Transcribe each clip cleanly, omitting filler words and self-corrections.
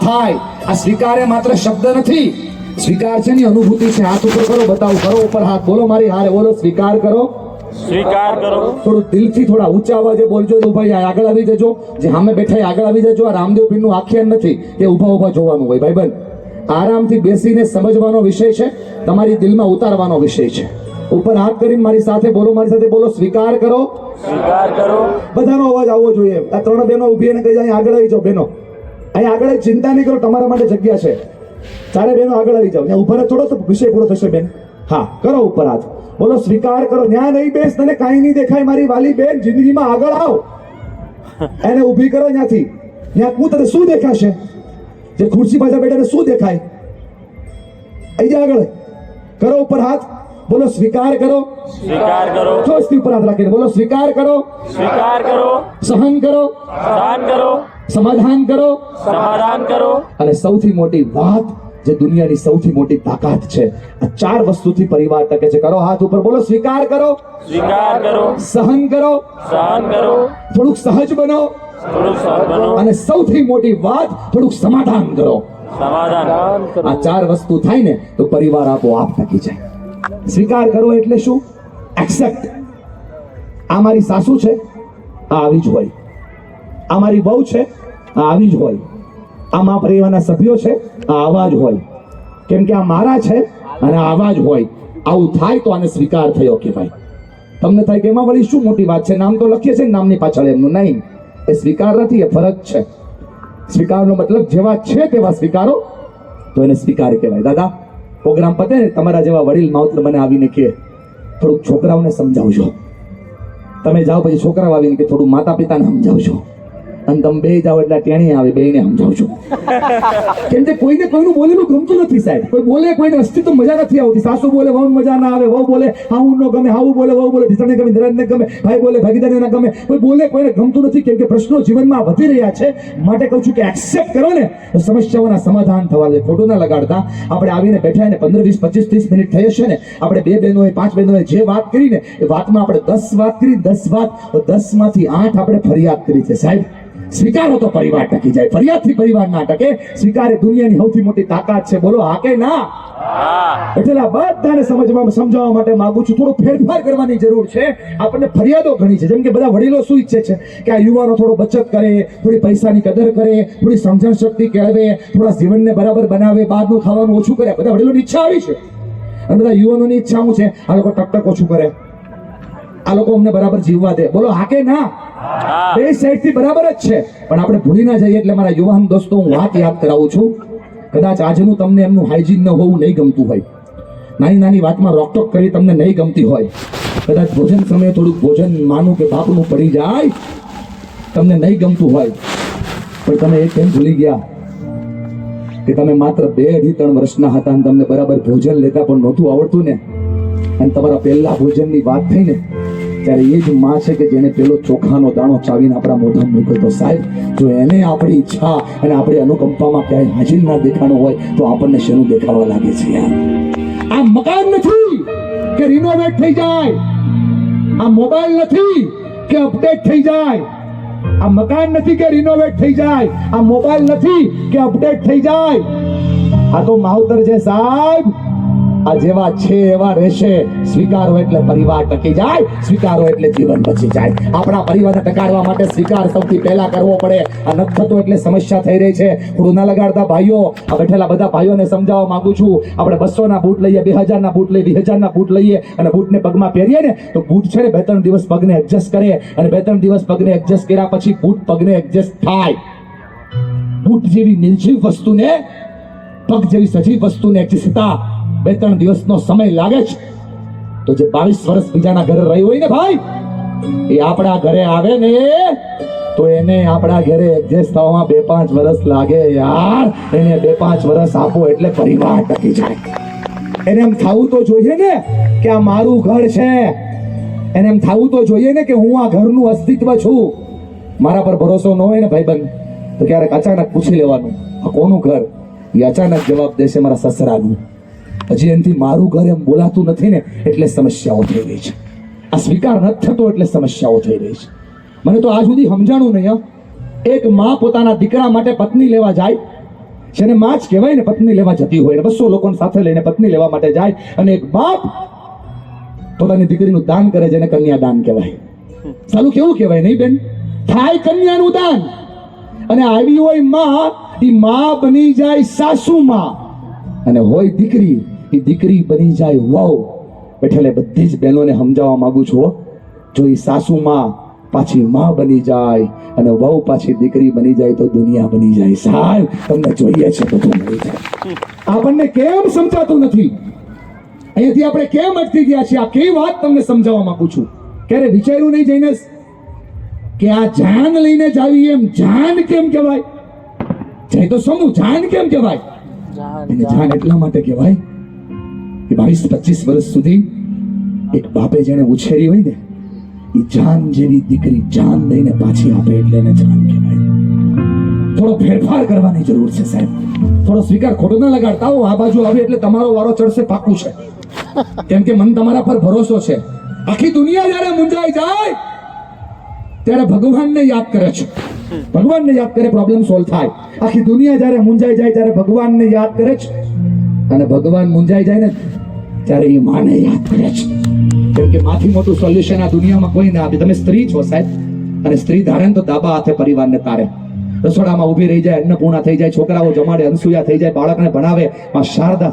થાય. આ સ્વીકાર એ માત્ર શબ્દ નથી, સ્વીકાર છે ની અનુભૂતિ છે. હાથ ઉપર કરો, બતાવો, કરો ઉપર હાથ, બોલો મારી હારે, બોલો સ્વીકાર કરો. સ્વીકાર કરો. થોડું દિલથી થોડા ઊંચા અવાજે બોલજો. ભાઈ આગળ આવી જજો, જે સામે બેઠા આગળ આવી જજો. આ રામદેવ પીરનું આખ્યાન નથી કે ઊભા ઊભા જોવાનું હોય ભાઈબંધ. આરામથી બેસીને સમજવાનો વિષય છે, તમારી દિલમાં ઉતારવાનો વિષય છે. ઉપર હાથ કરીને મારી સાથે બોલો, મારી સાથે બોલો સ્વીકાર કરો. સ્વીકાર કરો. બધાનો અવાજ આવવો જોઈએ. આ ત્રણ બહેનો ઊભી અને કહી જાય આગળ આવી જાઓ બહેનો, અહીં આગળ ચિંતા નહીં કરો, તમારા માટે જગ્યા છે. ચારે બહેનો આગળ આવી જાઓ. ત્યાં ઉભા થોડો તો વિષય પૂરો થશે બેન. હા કરો ઉપર હાથ, બોલો સ્વીકાર કરો. ન્યા નહીં બેસ, તને કાંઈ નહીં દેખાય મારી વાલી બેન, જિંદગીમાં આગળ આવ. એને ઊભી કરો ત્યાંથી. ત્યાં હું તને શું દેખાશે? જે ખુરશી પાછળ બેઠા શું દેખાય? અહીં આગળ કરો ઉપર હાથ, બોલો સ્વીકાર કરો. સ્વીકાર કરો. જોશથી ઉપર હાથ રાખીને બોલો સ્વીકાર કરો. સ્વીકાર કરો. સહન કરો. સહન કરો. સમાધાન કરો. સમાધાન કરો. અને સૌથી મોટી વાત, જે દુનિયાની સૌથી મોટી તાકાત છે, આ ચાર વસ્તુથી પરિવાર ટકે છે. કરો હાથ ઉપર, બોલો સ્વીકાર કરો. સ્વીકાર કરો. સહન કરો. સહન કરો. થોડુંક સહજ બનો. થોડું સહજ બનો. અને સૌથી મોટી વાત, થોડુંક સમાધાન કરો. સમાધાન. આ ચાર વસ્તુ થાય ને તો પરિવાર આપોઆપ ટકી જાય. સ્વીકાર કરો એટલે શું? એક્સેપ્ટ. આ મારી સાસુ છે, આ આવી જ હોય. આ મારી વહુ છે, આ આવી જ હોય. આ મારા પરિવારના સભ્યો છે, આ આવા જ હોય. કેમ કે આ મારા છે અને આવા જ હોય. આવું થાય તો આને સ્વીકાર થયો કહેવાય. તમને થાય કે એમાં વળી શું મોટી વાત છે, નામ તો લખીએ છે નામની પાછળ એમનું. નહીં, એ સ્વીકાર નથી, એ ફરજ છે. સ્વીકારનો મતલબ જેવા છે તેવા સ્વીકારો, તો એને સ્વીકાર કહેવાય. દાદા પ્રોગ્રામ પતે ને તમારા જેવા વડીલ માવતર મને આવીને કહે થોડુંક છોકરાઓને સમજાવજો. તમે જાઓ પછી છોકરાઓ આવીને કે થોડું માતા પિતાને સમજાવજો. અને તમે બે જાઓ એટલે ટેણી આવે, બેને સમજાવજો. કેમ કે કોઈને કોઈનું બોલેલું ગમતું નથી સાહેબ. કોઈ બોલે કોઈને અસ્તિત્વ મજા નથી આવતી. સાસુ બોલે વહુ મજા ના આવે, વહુ બોલે હાઉ ન ગમે, હાઉ બોલે વહુ બોલે ઢીસણને ગમે, ધરાને ગમે, ભાઈ બોલે ભાગીદારી ના ગમે. કોઈ બોલે કોઈને ગમતું નથી. કેમ કે પ્રશ્નો જીવનમાં વધી રહ્યા છે. માટે કહું છું કે એક્સેપ્ટ કરો ને તો સમસ્યાઓના સમાધાન થવા દે. ખોટું ના લગાડતા. આપણે આવીને બેઠા ને 15, 20, 25, 30 મિનિટ થઈ હશે ને, આપણે 2 બહેનોએ 5 બહેનોએ જે વાત કરીને એ વાતમાં આપણે 10 વાત કરી, 10 વાત, 10 માંથી 8 આપણે ફરિયાદ કરી છે સાહેબ. સ્વીકારો તો પરિવાર ટકી જાય, ફરિયાદથી પરિવાર ના ટકે. સ્વીકાર એ દુનિયાની સૌથી મોટી તાકાત છે. બોલો હા કે ના? એટલે બધાને સમજાવવા માટે માંગુ છું, થોડો ફેરફાર કરવાની જરૂર છે. આપણને ફરિયાદો ઘણી છે. જેમ કે બધા વડીલો શું ઈચ્છે છે કે આ યુવાનો થોડો બચત કરે, થોડી પૈસાની કદર કરે, થોડી સમજણ શક્તિ કેળવે, થોડા જીવનને બરાબર બનાવે, બહારનું ખાવાનું ઓછું કરે. બધા વડીલોની ઈચ્છા આવી છે. અને બધા યુવાનોની ઈચ્છા શું છે? આ લોકો ટકટક ઓછું કરે, આ લોકો અમને બરાબર જીવવા દે. બોલો હા કે ના? બે સાઈડ થી બરાબર જ છે. પણ આપણે ભૂલી ના જઈએ. એટલે મારા યુવાન દોસ્તો હું વાત યાદ કરાવું છું. કદાચ આજનું તમને એમનું હાઇજીન ન હોવું નહીં ગમતું હોય, નાની નાની વાતમાં રોકટોક કરી તમને નહીં ગમતી હોય, કદાચ ભોજન સમયે થોડુંક ભોજન માનું કે બાપનું પડી જાય તમને નહીં ગમતું હોય, પણ તમે એ કેમ ભૂલી ગયા કે તમે માત્ર 2-3 વર્ષના હતા અને તમને બરાબર ભોજન લેતા પણ નહોતું આવડતું ને? અને તમારા પહેલા ભોજનની વાત થઈ ને ત્યારે એ જ માં છે કે જેને પેલો ચોખાનો દાણો ચાવીને આપણા મોઢામાં મૂક્યો. તો સાહેબ જો એને આપણી ઈચ્છા અને આપણી અનુકંપામાં ક્યાંય હાજર ના દેખાણો હોય તો આપણને શેનું દેખાવા લાગે છે યાર? આ મકાન નથી કે રિનોવેટ થઈ જાય, આ મોબાઈલ નથી કે અપડેટ થઈ જાય, આ મકાન નથી કે રિનોવેટ થઈ જાય, આ મોબાઈલ નથી કે અપડેટ થઈ જાય. આ તો માવતર છે સાહેબ. આ જેવા છે એવા રહેશે. સ્વીકારો એટલે પરિવાર ટકી જાય, સ્વીકારો એટલે જીવન બચી જાય. આપણા પરિવારને ટકાડવા માટે સ્વીકાર સૌથી પહેલા કરવો પડે. આ નથી થતો એટલે સમસ્યા થઈ રહી છે. થોડું ના લગાડતા ભાઈઓ, આ બેઠેલા બધા ભાઈઓને સમજાવવા માંગુ છું. આપણે 200 ના બૂટ લઈએ, 2000 ના બૂટ લઈએ, 2000 ના બૂટ લઈએ અને બૂટને પગમાં પહેરીએ ને તો બૂટ છે ને 2-3 દિવસ પગને એડજસ્ટ કરે અને 2-3 દિવસ પગને એડજસ્ટ કર્યા પછી બૂટ પગને એડજસ્ટ થાય. બૂટ જેવી નિર્જીવ વસ્તુને, પગ જેવી સજીવ વસ્તુને એડજસ્ટ થતા 2-3 દિવસનો સમય લાગે છે. તો જે 22 વર્ષ બીજાના ઘરે રહી હોય ને ભાઈ, એ આપણા ઘરે આવે ને તો એને આપણા ઘરે એડજસ્ટ થવામાં 2-5 વર્ષ લાગે યાર. એને 2-5 વર્ષ આપો એટલે પરિવાર ટકી જાય. એને એમ થવું તો જોઈએ ને કે આ મારું ઘર છે. એને એમ થવું તો જોઈએ ને કે હું આ ઘરનું અસ્તિત્વ છું. મારા પર ભરોસો ન હોય ને ભાઈબંધ તો ક્યારેક અચાનક પૂછી લેવાનું આ કોનું ઘર? એ અચાનક જવાબ દેશે મારા સસરાનું. હજી એનાથી મારું ઘર એમ બોલાતું નથી ને એટલે સમસ્યાઓ થઈ રહી છે. આ સ્વીકાર નથી થતો એટલે સમસ્યાઓ થઈ રહી છે. મને તો આજ સુધી સમજાણું નહીં. એક માં પોતાના દીકરા માટે પત્ની લેવા જાય જેને માં જ કહેવાય ને પત્ની લેવા જતી હોય ને 200 લોકોને સાથે લઈને પત્ની લેવા માટે જાય અને એક બાપ પોતાની દીકરીનું દાન કરે જેને કન્યાદાન કહેવાય. સાલું કેવું કહેવાય નહીં બેન? થાય કન્યાનું દાન. અને આવી હોય માં, ઈ માં બની જાય સાસુ માં, અને હોય દીકરી, ઈ દીકરી બની જાય વહુ. એટલે બધી જ બહેનોને સમજાવવા માંગુ છું, જો ઈ સાસુ માં પાછી માં બની જાય અને વહુ પાછી દીકરી બની જાય તો દુનિયા બની જાય. સાહેબ તમને જોઈએ છે બધું મળી જાય. આપણને કેમ સમજાતું નથી? અહીંયાથી આપણે કેમ અટકી ગયા છીએ? આ કેવી વાત તમને સમજાવવા માંગુ છું. ક્યારે વિચાર્યું નહીં જઈને કે આ જાન લઈને જાવી એમ જાન કેમ કહેવાય? જાય તો સમૂહ જાન કેમ કહેવાય? એને જાન એટલા માટે કહેવાય કે 22-25 વર્ષ સુધી એક બાપે જેને ઉછેરી હોય ને, એ જાન જેવી દીકરી જાન દઈને પાછી આપે એટલે એને જાન કહેવાય. થોડો ફેરફાર કરવાની જરૂર છે સાહેબ. થોડો સ્વીકાર ખોટો ના લગાડતા હો. આ બાજુ આવે એટલે તમારો વારો ચડશે પાકું છે. કેમ કે મને તમારા પર ભરોસો છે. આખી દુનિયા જ્યારે મૂંઝાઈ જાય ત્યારે ભગવાનને યાદ કરે છે. ભગવાનને યાદ કરે પ્રોબ્લેમ સોલ્વ થાય. આખી દુનિયા જ્યારે મૂંઝાઈ જાય ત્યારે ભગવાનને યાદ કરે છે. અને ભગવાન મૂંઝાઈ જાય ને ત્યારે એ માને યાદ કરે છે. કેમ કે માથી મોટું સોલ્યુશન આ દુનિયામાં કોઈ ના આપે. તમે સ્ત્રી છો સાહેબ, અને સ્ત્રી ધારે ને તો દાબા હાથે પરિવારને તારે. રસોડામાં ઊભી રહી જાય, અન્નપૂર્ણા થઈ જાય, છોકરાઓ જમાડે, અનસુયા થઈ જાય, બાળકને ભણાવે, માં શારદા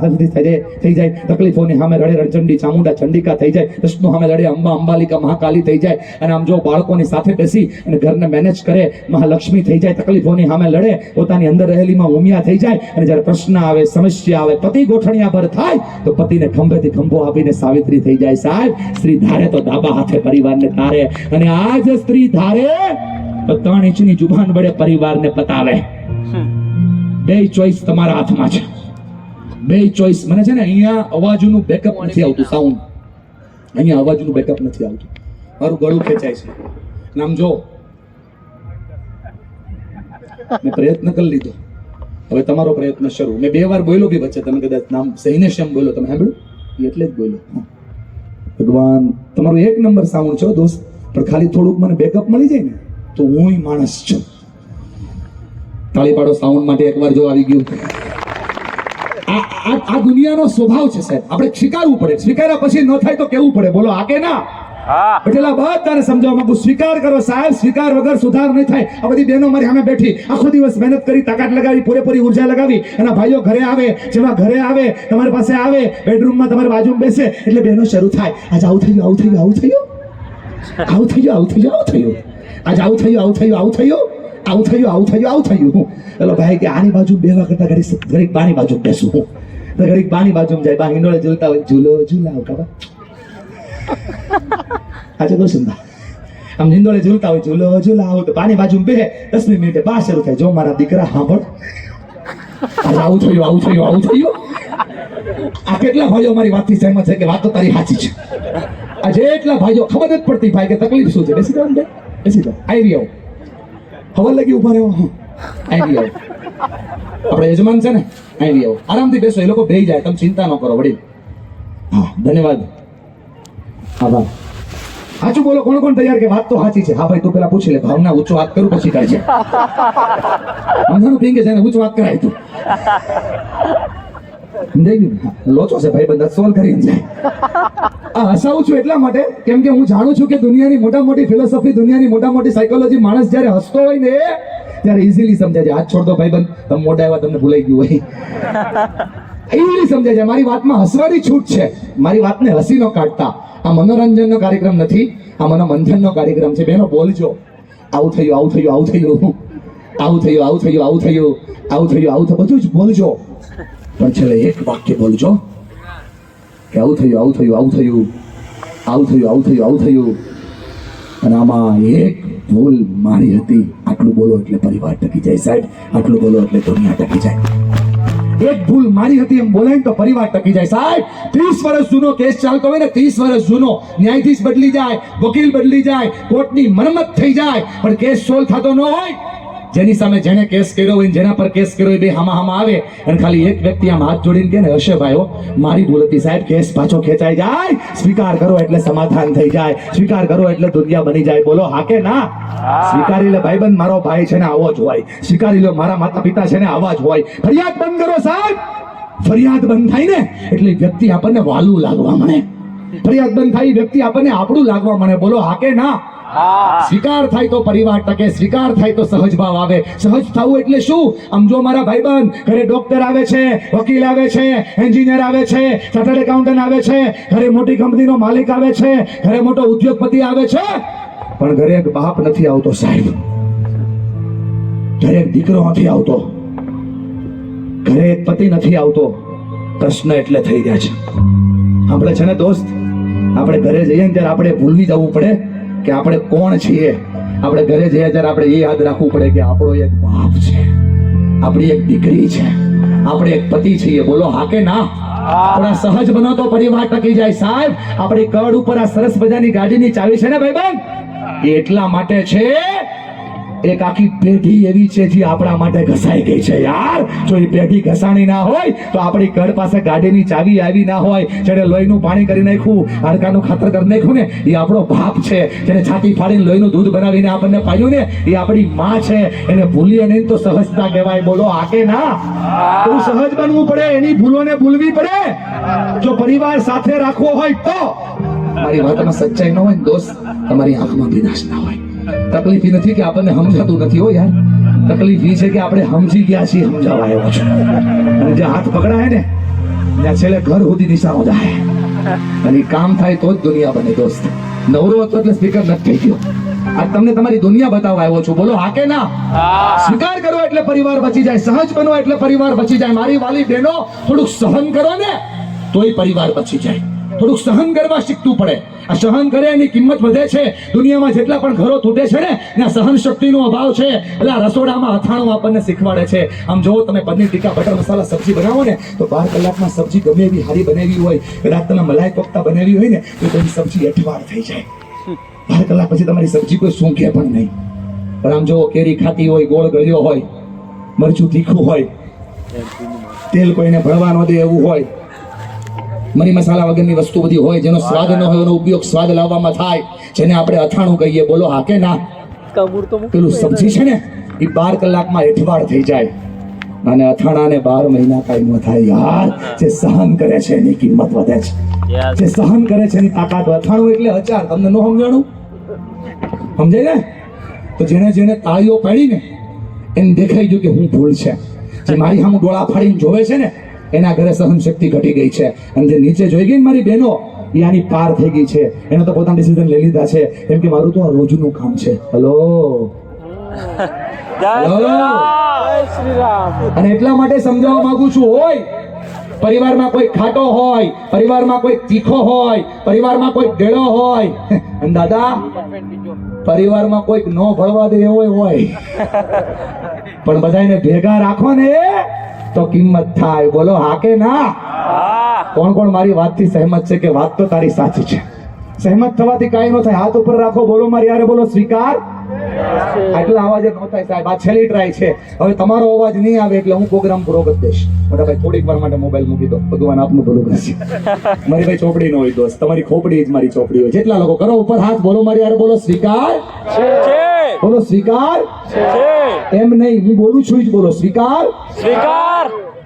થઈ જાય, તકલીફોની સામે લડે રણચંડી ચામુંડા ચંડિકા થઈ જાય, વિષ્ણુ સામે લડે અંબા અંબાલિકા મહાકાલી થઈ જાય. અને આમ જો બાળકોની સાથે બેસી અને ઘરને મેનેજ કરે, મહાલક્ષ્મી થઈ જાય, તકલીફોની સામે લડે, પોતાની અંદર રહેલીમાં ઉમિયા થઈ જાય. અને જ્યારે પ્રશ્ન આવે, સમસ્યા આવે, પતિ ગોઠણિયા પર થાય તો પતિને ખંભેથી ખંભો આપીને સાવિત્રી થઈ જાય. સાહેબ સ્ત્રી ધારે તો દાબા હાથે પરિવારને તારે. અને આ જ સ્ત્રી ધારે તો 3 ઇંચની જુબાન વડે પરિવારને પતાવે. બે ચોઈસ તમારા હાથમાં છે. બે ચોઈસ. મને છે ને અહીંયા અવાજનું બેકઅપ નથી આવતું, સાઉન્ડ અહીંયા અવાજનું બેકઅપ નથી આવતું. મારું ગળું ખેંચાય છે. નામ જો મેં પ્રયત્ન કરી લીધો, હવે તમારો પ્રયત્ન શરૂ. મેં 2 વાર બોલ્યો બી વચ્ચે, તમે કદાચ નામ સહીને શેમ બોલ્યો, તમે સાંભળ્યું? એટલે જ બોલ્યો. ભગવાન તમારું 1 નંબર સાઉન્ડ છે દોસ્ત, પણ ખાલી થોડુંક મને બેકઅપ મળી જાય ને તો હું માણસ છું. તાળી પાડો સાઉન્ડ માટે એકવાર. જો આવી ગયું. આ દુનિયાનો સ્વભાવ છે સાહેબ. આપણે સ્વીકારવું પડે. સ્વીકાર્યા પછી ન થાય તો કેવું પડે? બોલો આ કે ના? એટલે બધાને સમજાવવા માંગુ, સ્વીકાર કરો સાહેબ. સ્વીકાર વગર સુધાર નહીં થાય. આ બધી બહેનો મારી સામે બેઠી, આખો દિવસ મહેનત કરી, તાકાત લગાવી, પૂરેપૂરી ઉર્જા લગાવી, અને ભાઈઓ ઘરે આવે, જેવા ઘરે આવે, તમારી પાસે આવે, બેડરૂમમાં તમારી બાજુમાં બેસે એટલે બહેનો શરૂ થાય, આજ આવું થયું, આવું થયું, આવું થયું, આવું થયું, આવું થયું, આવું થયું, આજ આવું થયું, આવું થયું, આવું થયું, આવું થયું, આવું થયું, આવું થયું. પેલો ભાઈ કે આની બાજુ બેવા કરતા ઘડીક બાની બાજુ બેસું હું. તો ઘડીક બાની બાજુ જાય, બા હિંડોળે ઝૂલતા હોય, ઝૂલો ઝૂલાવ કાબા. આજે બહુ સુંદર. આમ હિંડોળે ઝૂલતા હોય, ઝૂલો ઝૂલાવ. તો બાની બાજુ બે 10 મિનિટે બા શરૂ થાય, જો મારા દીકરા સાંભળ, આવું થયું, આવું થયું, આવું થયું. આ કેટલા ભાઈઓ મારી વાતથી સહેમત છે કે વાત તો તારી સાચી છે? આ જેટલા ભાઈઓ ખબર જ પડતી ભાઈ કે તકલીફ શું છે. બેસી જાવ ને, બેસી જાવ. આવી આવો, ખબર લાગી ઉભા રહ્યો. આવી આવો, આપણે યજમાન છે ને, આવી આવો, આરામથી બેસો. એ લોકો બેસી જાય, તમે ચિંતા ન કરો વડીલ. હા, ધન્યવાદ, આભાર. સાચું બોલો, કોણ કોણ તૈયાર કે વાત તો સાચી છે? હા ભાઈ તું પેલા પૂછી લે, ભાવના ઊંચો વાત કરું પછી કાઢજે. અંધારું પીંગે છે ને ઊંચો વાત કરાય તું. સમજાઈ ગયું? લોચો છે ભાઈ, બધા સોલ્વ કરીને જાય. આ હસાવું છું એટલા માટે કેમ કે હું જાણું છું કે દુનિયાની મોટા મોટી ફિલોસોફી, દુનિયાની મોટા મોટી સાયકોલોજી માણસ જ્યારે હસતો હોય ને ત્યારે ઇઝીલી સમજાય છે. હાથ છોડ દો ભાઈ બંધ, તમે મોઢા આવ્યા, તમને ભૂલાઈ ગયું હોય. ઇઝીલી સમજાય છે. મારી વાતમાં હસવાની છૂટ છે. મારી વાતને હસી ન કાઢતા. આ મનોરંજનનો કાર્યક્રમ નથી, આ મનોમંથનનો કાર્યક્રમ છે. બેનો બોલજો, આવું થયું, આવું થયું, આવું થયું, આવું થયું, આવું થયું, આવું થયું, આવું થયું, આવું થયું, બધું જ બોલજો. પણ છેલ્લે એક વાક્ય બોલજો કે આવું થયું, આવું થયું, આવું થયું, આવું થયું, આવું થયું, આવું થયું, અને આમાં એક ભૂલ મારી હતી. આટલું બોલો એટલે પરિવાર ટકી જાય સાહેબ. આટલું બોલો એટલે દુનિયા ટકી જાય. એક ભૂલ મારી હતી એમ બોલાય તો પરિવાર ટકી જાય સાહેબ. 30 વર્ષ જૂનો કેસ ચાલતો હોય ને, 30 વર્ષ જૂનો, ન્યાયાધીશ બદલી જાય, વકીલ બદલી જાય, કોર્ટની મરમત થઈ જાય, પણ કેસ સોલ્વ થતો ન હોય જેની સામે જેને કેસ કર્યો હોય જેના પર કેસ કર્યો હોય બે હામાં આવે અને ખાલી એક વ્યક્તિ આમ હાથ જોડીને કહે ને હશે ભાઈઓ મારી ભૂલ હતી સાહેબ કેસ પાછો ખેંચાઈ જાય સ્વીકાર કરો એટલે સમાધાન થઈ જાય સ્વીકાર કરો એટલે દુનિયા બની જાય બોલો હા કે ના સ્વીકારી લે ભાઈબંધ મારો ભાઈ છે ને આવો જ હોય સ્વીકારી લો મારા માતા પિતા છે ને આવા જ હોય ફરિયાદ બંધ કરો સાહેબ ફરિયાદ બંધ થાય ને એટલે વ્યક્તિ આપણને વાલું લાગવા મળે ફરિયાદ બંધ થાય વ્યક્તિ આપણને આપણું લાગવા મળે બોલો હા કે ના સ્વીકાર થાય તો પરિવાર ટકે સ્વીકાર થાય તો સહજ ભાવ આવે સહજ થવું એટલે શું આમ જો મારા ભાઈબંધ ઘરે ડોક્ટર આવે છે વકીલ આવે છે એન્જિનિયર આવે છે ચાર્ટર્ડ એકાઉન્ટન્ટ આવે છે ઘરે મોટી કંપનીનો માલિક આવે છે ઘરે મોટો ઉદ્યોગપતિ આવે છે પણ ઘરે એક બાપ નથી આવતો સાહેબ ઘરે એક દીકરો નથી આવતો ઘરે એક પતિ નથી આવતો પ્રશ્ન એટલે થઈ ગયા છે આપણે છે ને દોસ્ત આપણે ઘરે જઈએ ને ત્યારે આપણે ભૂલવી જવું પડે કે આપણે કોણ છીએ આપણે ઘરે જઈએ ત્યારે આપણે એ યાદ રાખવું પડે કે આપણો એક બાપ છે આપણી એક દીકરી છે આપણે એક પતિ છીએ બોલો હા કે ના થોડા સહજ બનો તો પરિવાર ટકી જાય સાહેબ આપણી કડ ઉપર આ સરસ મજાની ગાડીની ચાવી છે ને ભાઈબંધ એ એટલા માટે છે એક આખી પેઢી એવી છે જે આપણા માટે ઘસાઈ ગઈ છે યાર જો એ પેઢી ઘસાણી ના હોય તો આપણી ઘર પાસે ગાડીની ચાવી આવી ના હોય જેને લોહીનું પાણી કરી નાખ્યું હાડકાનું ખાતર કરી નાખ્યું ને એ આપણો બાપ છે જેને છાતી ફાડીને લોહીનું દૂધ બનાવીને આપણને પાયું ને એ આપણી માં છે એને ભૂલીએ નહીં તો સહજતા કહેવાય બોલો આ કે ના તો સહજ બનવું પડે એની ભૂલોને ભૂલવી પડે જો પરિવાર સાથે રાખવો હોય તો મારી વાતમાં સચ્ચાઈ ન હોય ને દોસ્ત તમારી આંખમાં વિનાશ ના હોય તકલીફ એ નથી કે આપણને સમજાતું નથી હો યાર તકલીફ એ છે કે આપણે સમજી ગયા છીએ સમજાવવા આવ્યો છે અને જે હાથ પકડાય ને ત્યાં છેલ્લે ઘર સુધી નિશાનો જાય અને કામ થાય તો જ દુનિયા બને દોસ્ત નવરો હતો એટલે સ્પીકર નથી થઈ ગયો આ તમને તમારી દુનિયા બતાવવા આવ્યો છું બોલો હા કે ના સ્વીકાર કરો એટલે પરિવાર બચી જાય સહજ બનો એટલે પરિવાર બચી જાય મારી વાલી બહેનો થોડુંક સહન કરો ને તોય પરિવાર બચી જાય થોડુંક સહન કરવા શીખવું પડે આ સહન કરે એની કિંમત વધે છે દુનિયામાં જેટલા પણ ઘરો તૂટે છે ને ત્યાં સહન શક્તિનો અભાવ છે એટલે આ રસોડામાં અથાણું આપણને શીખવાડે છે આમ જો તમે પનીર ટીકા બટર મસાલા સબ્જી બનાવો ને તો 12 કલાકમાં સબ્જી ગમે એવી હારી બનાવી હોય કદાચ તમે મલાઈ કોફતા બનાવી હોય ને તો તેની સબ્જી અઠવાડ થઈ જાય 12 કલાક પછી તમારી સબ્જી કોઈ સૂંઘે પણ નહીં પણ આમ જો કેરી ખાતી હોય ગોળ ગળ્યો હોય મરચું તીખું હોય તેલ કોઈને ભળવા ન દે એવું હોય મરી મસાલા વગરની વસ્તુ બધી હોય જેનો સ્વાદ ન હોય એનો ઉપયોગ સ્વાદ લાવવામાં થાય જેને આપણે અથાણું કહીએ બોલો હા કે ના પેલું સબ્જી છે ને એ 12 કલાકમાં એઠવાડ થઈ જાય અને અથાણાને 12 મહિના કાંઈ ન થાય યાર જે સહન કરે છે એની કિંમત વધે છે જે સહન કરે છે એની તાકાત અથાણું એટલે અચાર તમને ન સમજાણું સમજાય ને તો જેને જેને તાળીઓ પાડીને એને દેખાઈ ગયું કે હું ભૂલ છે જે મારી સામે ડોળા ફાડીને જોવે છે ને એના ઘરે સહન શક્તિ ઘટી ગઈ છે અને જે નીચે જોઈ ગઈ મારી બહેનો એ આની પાર થઈ ગઈ છે એને તો પોતાના ડિસિઝન લઈ લીધા છે કેમ કે મારું તો આ રોજનું કામ છે હલો અને એટલા માટે સમજાવવા માંગુ છું હોય પરિવારમાં કોઈ ખાટો હોય પરિવારમાં કોઈ તીખો હોય પરિવારમાં કોઈ ડેડો હોય અને દાદા પરિવારમાં કોઈક નો ભળવા દે એવો હોય પણ બધાને ભેગા રાખો ને તો કિંમત થાય બોલો હા કે ના કોણ કોણ મારી વાતથી સહેમત છે કે વાત તો તારી સાચી છે સહેમત થવાથી કાંઈ ન થાય હાથ ઉપર રાખો બોલો મારી યારે બોલો સ્વીકાર આટલા અવાજ ન થાય સાહેબ આ છેલ્લી ટ્રાય છે હવે તમારો અવાજ નહીં આવે એટલે હું પ્રોગ્રામ પૂરો કરી દઈશ મોટા ભાઈ થોડીક વાર માટે મોબાઈલ મૂકી દો ભગવાન આપનું ભલું કરશે મારી ભાઈ ચોપડી નો હોય દોસ્ત તમારી ખોપડી જ મારી ચોપડી હોય જેટલા લોકો કરો ઉપર હાથ બોલો મારી યારે બોલો સ્વીકાર બોલો સ્વીકાર એમ નહીં હું બોલું છું જ બોલો સ્વીકાર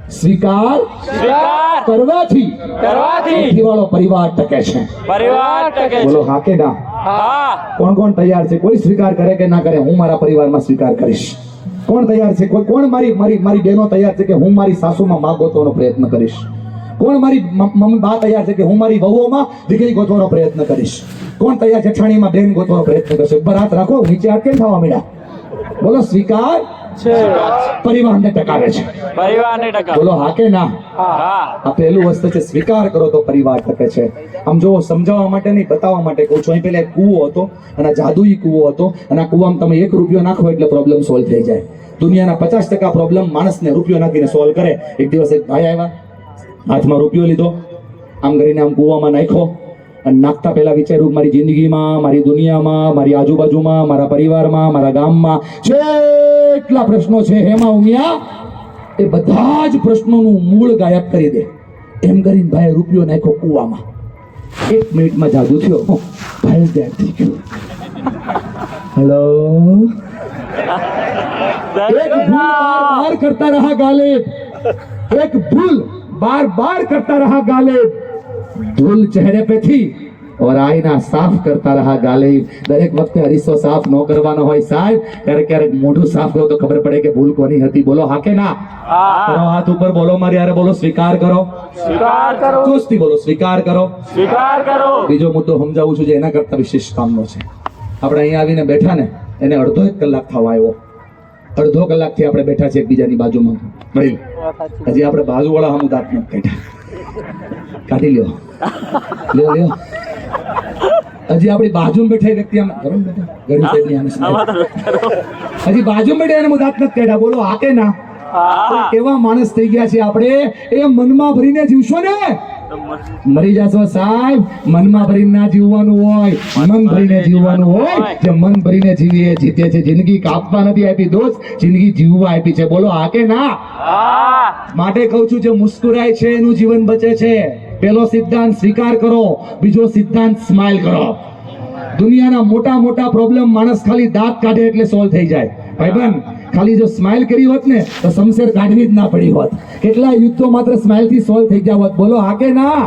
સ્વીકાર કરવાથી વાળો પરિવાર ટકે છે બોલો હા કે ના કોણ કોણ તૈયાર છે કોઈ સ્વીકાર કરે કે ના કરે હું મારા પરિવારમાં સ્વીકાર કરીશ કોણ તૈયાર છે કોઈ કોણ મારી બહેનો તૈયાર છે કે હું મારી સાસુમાં માં ગોતવાનો પ્રયત્ન કરીશ કોણ મારી મમ્મી બા તૈયાર છે કે હું મારી વહુઓમાં દીકરી ગોતવાનો પ્રયત્ન કરીશ કોણ તૈયાર જેઠાણીમાં બેન ગોતવાનો પ્રયત્ન કરશે ઉપર હાથ રાખો નીચે હાથ કેમ થવા માંડ્યા બોલો સ્વીકાર પરિવારને ટકાવે છે બોલો હા કે ના આ પહેલું વસ્તુ છે સ્વીકાર કરો તો પરિવાર ટકે છે આમ જો સમજાવવા માટે નહીં બતાવવા માટે કહું છું અહીં પેલા એક કૂવો હતો અને આ જાદુઈ કૂવો હતો અને આ કૂવામાં તમે 1 રૂપિયો નાખો એટલે પ્રોબ્લેમ સોલ્વ થઈ જાય દુનિયાના 50% પ્રોબ્લેમ માણસને રૂપિયો નાખીને સોલ્વ કરે એક દિવસ એક ભાઈ આવ્યા હાથમાં રૂપિયો લીધો આમ કરીને આમ કૂવામાં નાખ્યો અને નાખતા પહેલા વિચાર્યું મારી જિંદગીમાં મારી દુનિયામાં મારી આજુબાજુમાં મારા પરિવારમાં મારા ગામમાં જેટલા પ્રશ્નો છે હેમા ઉમિયા એ બધા જ પ્રશ્નોનું મૂળ ગાયબ કરી દે એમ કરીને ભાઈ રૂપિયો નાખ્યો કૂવામાં 1 મિનિટમાં જાદુ થયો ભાઈ ડેડ થઈ ગયું હેલો एक भूल बार बार करता रहा गालिब एक भूल बार बार करता रहा गालिब धूल चेहरे पे थी और आईना साफ करता रहा गालिब દરેક વખતે અરીસો સાફ ન કરવાનો હોય સાહેબ ક્યારેક ક્યારેક મોઢું સાફ કરો તો ખબર પડે કે ભૂલ કોની હતી બોલો હા કે ના કરો હાથ ઉપર બોલો મારી યારે બોલો સ્વીકાર કરો સ્વીકાર કરો ચુસ્તી બોલો સ્વીકાર કરો સ્વીકાર કરો બીજો મુદ્દો સમજાવું છું જે એના કરતા વિશેષ કામનો છે આપણે અહીંયા આવીને બેઠા ને એને અડધો 1 કલાક થવા આવ્યો અડધો કલાકથી આપણે બેઠા છે એકબીજાની બાજુમાં વડીલ હજી આપણે બાજુવાળા હમું દાંત નથી કાઢ્યા કાઢી લ્યો લ્યો લ્યો હજી આપણી બાજુમાં બેઠા એ વ્યક્તિ આમ કરો ને બેટા ગરીબ સાહેબની આને સ્માઈલ. હજી બાજુમાં બેઠા એને દાંત નથી કાઢ્યા બોલો આ કે ના એવા માણસ થઈ ગયા છે આપણે એ મનમાં ભરીને જીવશો ને મરી જશો સાહેબ મનમાં ભરીને ના જીવવાનું હોય મન ભરીને જીવવાનું હોય જે મન ભરીને જીવીએ જીતે છે જિંદગી કાપવા નથી આપી દોસ્ત જિંદગી જીવવા આપી છે બોલો આ કે ના માટે કહું છું જે મુસ્કુરાય છે એનું જીવન બચે છે પહેલો સિદ્ધાંત સ્વીકાર કરો બીજો સિદ્ધાંત સ્માઈલ કરો દુનિયાના મોટા મોટા પ્રોબ્લેમ માણસ ખાલી દાંત કાઢે એટલે સોલ્વ થઈ જાય ભાઈબંધ ખાલી જો સ્માઈલ કરી હોત ને તો શમશેર કાઢવી જ ના પડી હોત કેટલા યુદ્ધો માત્ર સ્માઈલ થી સોલ્વ થઈ ગયા હોત બોલો હા કે ના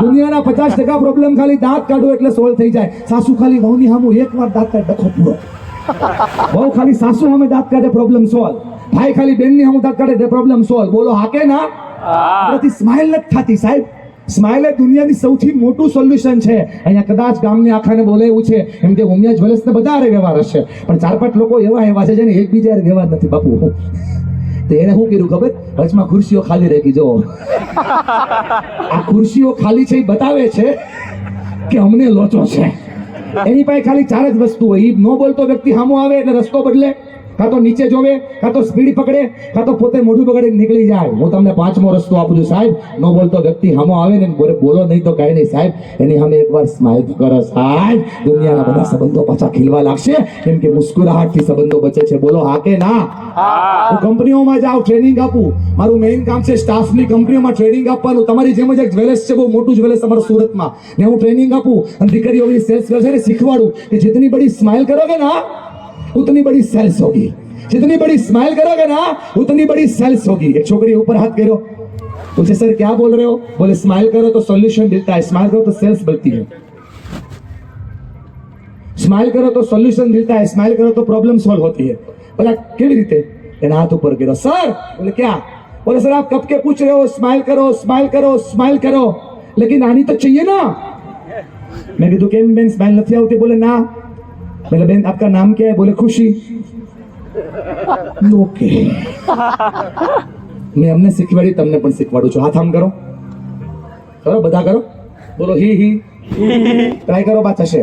દુનિયાના 50% પ્રોબ્લેમ ખાલી દાંત કાઢો એટલે સોલ્વ થઈ જાય સાસુ ખાલી વહુની સામું એકવાર દાંત કાઢે ડખો પૂરો વહુ ખાલી સાસુ સામે દાંત કાઢે પ્રોબ્લેમ સોલ્વ ભાઈ ખાલી બેનની સામું દાંત કાઢે પ્રોબ્લેમ સોલ્વ બોલો હા કે ના આપણાથી સ્માઈલ નથી થતી સાહેબ સ્માઈલ એ દુનિયાની સૌથી મોટું સોલ્યુશન છે અહીંયા કદાચ ગામની આખાને બોલે એવું છે એમ કે ઉમિયા જ્વેલર્સ ને બધા વ્યવહાર હશે પણ 4-5 લોકો એવા છે જેને એકબીજા વ્યવહાર નથી બાપુ તો એને શું કર્યું ખબર વચમાં ખુરશીઓ ખાલી રાખી જો આ ખુરશીઓ ખાલી છે એ બતાવે છે કે અમને લોચો છે એની પાસે ખાલી 4 જ વસ્તુ હોય ન બોલતો વ્યક્તિ સામો આવે એટલે રસ્તો બદલે કાં તો નીચે જોવે કાં તો સ્પીડ પકડે કાં તો પોતે મોઢું પકડીને નીકળી જાય હું તમને 5મો રસ્તો આપું છું સાહેબ ન બોલતો વ્યક્તિ સામો આવે ને બોલો નહીં તો કાંઈ નહીં સાહેબ એની સામે એકવાર સ્માઈલ કરો સાહેબ દુનિયાના બધા સંબંધો પાછા ખીલવા લાગશે કેમ કે મુસ્કુરાહટથી સંબંધો બચે છે બોલો હા કે ના હું કંપનીઓમાં જાઉં ટ્રેનિંગ આપું મારું મેઇન કામ છે સ્ટાફની કંપનીઓમાં ટ્રેનિંગ આપવાનું તમારી જેમ જ એક જ્વેલર્સ છે બહુ મોટું જ્વેલર્સ અમારા સુરતમાં ને હું ટ્રેનિંગ આપું અને દીકરીઓની સેલ્સ છે ને શીખવાડું કે जितनी बड़ी स्माइल करोगे ना उतनी बड़ी सेल्स होगी जितनी बड़ी स्माइल करोगे ना उतनी बड़ी सेल्स होगी एक छोकरी ऊपर हाथ करो पूछे सर क्या बोल रहे हो बोले स्माइल करो तो सॉल्यूशन मिलता है स्माइल करो तो सेल्स बढ़ती है स्माइल करो तो सॉल्यूशन मिलता है स्माइल करो तो प्रॉब्लम सॉल्व होती है बोला केवी रीते एना हाथ ऊपर करो सर बोले क्या बोले सर आप कब के पूछ रहे हो स्माइल करो स्माइल करो स्माइल करो लेकिन आनी तो चाहिए ना मैं कीधु केम बेन स्माइल नहीं आवती बोले ना बोले बेन आपका नाम क्या है बोले खुशी ओके मैं हमने શીખવાડી તમને પણ શીખવાડું છું હાથ આમ કરો કરો બધા કરો બોલો હી હી ટ્રાય કરો બાત હશે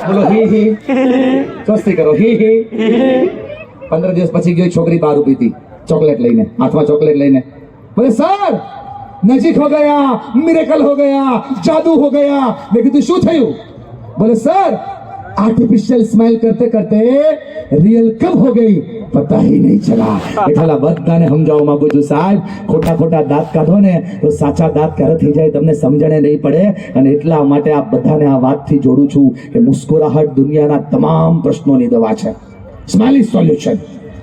બોલો હી હી ચોસ્તી કરો હી હી 15 દિવસ પછી ગઈ છોકરી બહાર ઊભી હતી ચોકલેટ લઈને હાથમાં ચોકલેટ લઈને બોલે સર नजीक हो गया मिरेकल हो गया जादू हो गया मैं कीधु शू थયું बोले सर आर्टिफिशियल स्माइल करते करते रियल कब हो गई पता ही नहीं चला એટલા બધાને સમજાવવા માંગુ છું સાહેબ ખોટા ખોટા દાંત કાઢો ને તો સાચા દાંત ક્યારે થઈ જાય તમને સમજણે નહીં પડે અને એટલા માટે આ બધાને આ વાતથી જોડું છું કે મુસ્કુરાહટ દુનિયાના તમામ પ્રશ્નોની દવા છે સ્માઇલ ઇઝ સોલ્યુશન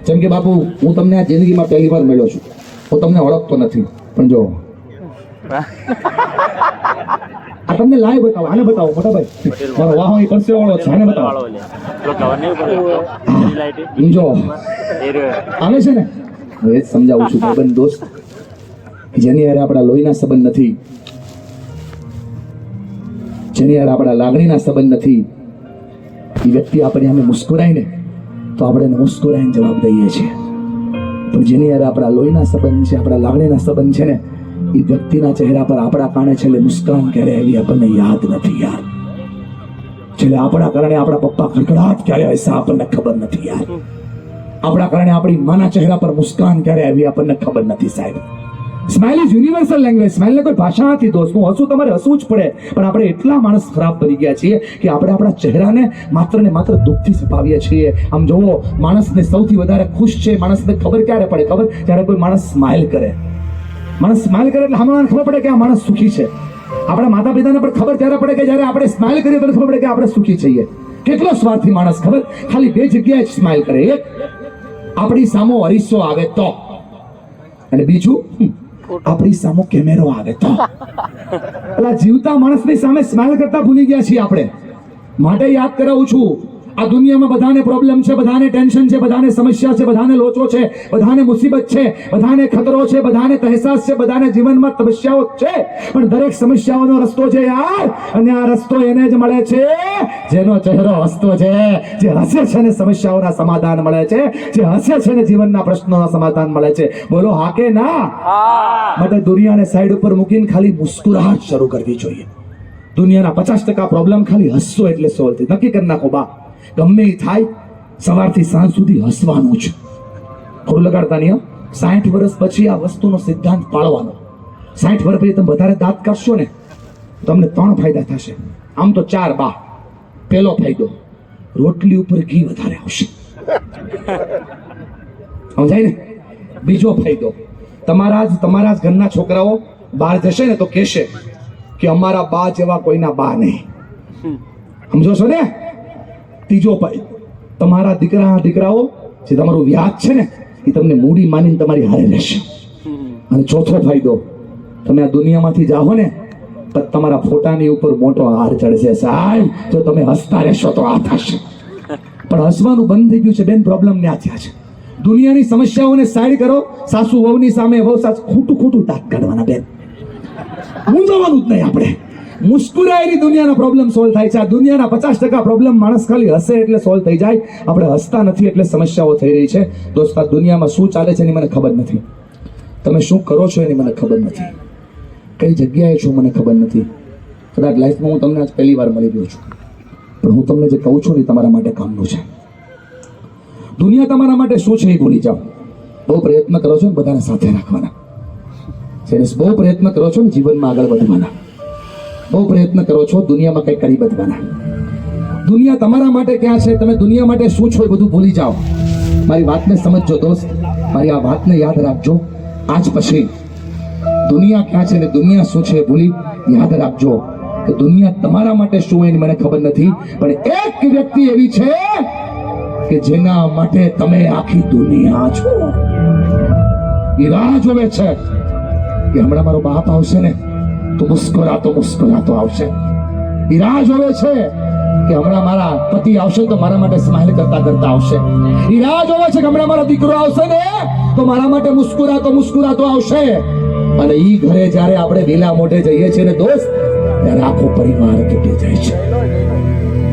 જેમ કે બાપુ હું તમને આ જિંદગીમાં પહેલી વાર મળ્યો છું હું તમને ઓળખતો નથી પણ જો આ તમને લાઈવ બતાવો આને બતાવો મોટા ભાઈ મારો વાહો એ પરસે વાળો છે આને બતાવો જો આવે છે ને હું એ જ સમજાવું છું ભાઈબંધ દોસ્ત જેની યાર આપણા લોહીના સંબંધ નથી જેની યાર આપણા લાગણીના સંબંધ નથી એ વ્યક્તિ આપણે અમે મુસ્કુરાય ને તો આપણે એને મુસ્કુરાઈને જવાબ દઈએ છીએ પણ જેની યાર આપણા લોહીના સંબંધ છે આપણા લાગણીના સંબંધ છે ને એ વ્યક્તિના ચહેરા પર આપણા કારણે છેલ્લે મુસ્કાન ક્યારે આવી આપણને યાદ નથી યાર છેલ્લે આપણા કારણે આપણા પપ્પા ખડખડાટ ક્યારે હસ્યા આપણને ખબર નથી યાર આપણા કારણે આપણી માના ચહેરા પર મુસ્કાન ક્યારે આવી આપણને ખબર નથી સાહેબ સ્માઇલ ઇઝ યુનિવર્સલ લેંગ્વેજ. સ્માઇલને કોઈ ભાષા નથી દોસ્ત. હું હસું, તમારે હસવું જ પડે. પણ આપણે એટલા માણસ ખરાબ બની ગયા છીએ કે આપણે આપણા ચહેરાને માત્ર ને માત્ર દુઃખથી છપાવીએ છીએ. આમ જોવો, માણસને સૌથી વધારે ખુશ છે માણસને ખબર ક્યારે પડે? ખબર જ્યારે કોઈ માણસ સ્માઇલ કરે. માણસ સ્માઇલ કરે એટલે હમણાં ખબર પડે કે આ માણસ સુખી છે. આપણા માતા પિતાને પણ ખબર ત્યારે પડે કે જ્યારે આપણે સ્માઇલ કરીએ તો ખબર પડે કે આપણે સુખી છીએ. કેટલો સ્વાર્થી માણસ ખબર, ખાલી બે જગ્યાએ જ સ્માઇલ કરે. એક, આપણી સામો અરીસો આવે તો, અને બીજું આપણી સામો કેમેરો આવે તો. પેલા જીવતા માણસની સામે સ્માઇલ કરતા ભૂલી ગયા છીએ આપણે. માટે યાદ કરાવું છું, આ દુનિયામાં બધાને પ્રોબ્લેમ છે, બધાને ટેન્શન છે, બધાને સમસ્યા છે, બધાને લોચો છે, બધાને મુસીબત છે, બધાને ખતરો છે, બધાને તહેસાસ છે, બધાને જીવનમાં તપસ્યાઓ છે. પણ દરેક સમસ્યાઓનો રસ્તો છે યાર, અને આ રસ્તો એને જ મળે છે જેનો ચહેરો હસતો છે, જે હસે છે ને સમસ્યાઓના સમાધાન મળે છે, જે હસે છે ને જીવનના પ્રશ્નોના સમાધાન મળે છે. બોલો હા કે ના? માટે દુનિયાને સાઈડ ઉપર મૂકીને ખાલી મુસ્કુરાહટ શરૂ કરવી જોઈએ. દુનિયાના 50% પ્રોબ્લેમ ખાલી હસશો એટલે સોલ્વ થઈ. નક્કી કરી નાખો બા, ગમે એ થાય સવારથી સાંજ સુધી હસવાનું જ. ખોડું લગાડતા નહીં. 60 વર્ષ પછી આ વસ્તુનો સિદ્ધાંત પાળવાનો. 60 વર્ષ પછી તમે વધારે દાંત કાઢશો ને, તમને 3 ફાયદા થશે. આમ તો 4 બા. પહેલો ફાયદો, રોટલી ઉપર ઘી વધારે આવશે. સમજાય ને? બીજો ફાયદો, તમારા જ ઘરના છોકરાઓ બહાર જશે ને તો કહેશે કે અમારા બા જેવા કોઈના બા નહીં. સમજો છો ને? ત્રીજો ફાયદો, તમારા દીકરાઓ જે તમારું વ્યાજ છે ને એ તમને મૂડી માનીને તમારી હારે રહેશે. અને ચોથો ફાયદો, તમે આ દુનિયામાંથી જાઓ ને તો તમારા ફોટાની ઉપર મોટો હાર ચડશે. સાહેબ, જો તમે હસતા રહેશો તો આ થશે. પણ હસવાનું બંધ થઈ ગયું છે બેન. પ્રોબ્લેમ ને આ થયા છે. દુનિયાની સમસ્યાઓને સાઈડ કરો. સાસુ વહુની સામે વહુ સાસુ ખોટું દાંત કાઢવાના બેન. મૂંઝવવાનું જ નહીં આપણે. મુસ્કુરાયેલી દુનિયાનો પ્રોબ્લેમ સોલ્વ થાય છે. આ દુનિયાના 50% પ્રોબ્લેમ માણસ ખાલી હસે એટલે સોલ્વ થઈ જાય. આપણે હસતા નથી એટલે સમસ્યાઓ થઈ રહી છે. દોસ્ત, આ દુનિયામાં શું ચાલે છે એની મને ખબર નથી. તમે શું કરો છો એની મને ખબર નથી. કઈ જગ્યાએ છો મને ખબર નથી. કદાચ લાઈફમાં હું તમને આજ પહેલી વાર મળી રહ્યો છું, પણ હું તમને જે કહું છું ને તમારા માટે કામનું છે. દુનિયા તમારા માટે શું છે એ ભૂલી જાઓ. બહુ પ્રયત્ન કરો છો ને બધાને સાથે રાખવાના. બહુ પ્રયત્ન કરો છો ને જીવનમાં આગળ વધવાના. બહુ પ્રયત્ન કરો છો દુનિયામાં કંઈક કરી બદલવાના. દુનિયા તમારા માટે ક્યાં છે, તમે દુનિયા માટે શું છો એ બધું ભૂલી જાઓ. મારી વાતને સમજજો દોસ્ત, મારી આ વાતને યાદ રાખજો. આજ પછી દુનિયા ક્યાં છે ને દુનિયા શું છે ભૂલી યાદ રાખજો કે દુનિયા તમારા માટે શું એની મને ખબર નથી, પણ એક વ્યક્તિ એવી છે કે જેના માટે તમે આખી દુનિયા છો. એ રાહ જોવે છે કે હમણાં મારો બાપ આવશે ને તો મુસ્કુરાતો આવશે. એ રાહ જોવે છે કે હમણાં મારા પતિ આવશે તો મારા માટે સ્માઇલ કરતા આવશે. એ રાહ જોવે છે કે હમણાં મારો દીકરો આવશે ને તો મારા માટે મુસ્કુરાતો આવશે. અને ઈ ઘરે જ્યારે આપણે વેલા મોઢે જઈએ છીએ ને દોસ્ત, ત્યારે આખો પરિવાર તૂટી જાય છે.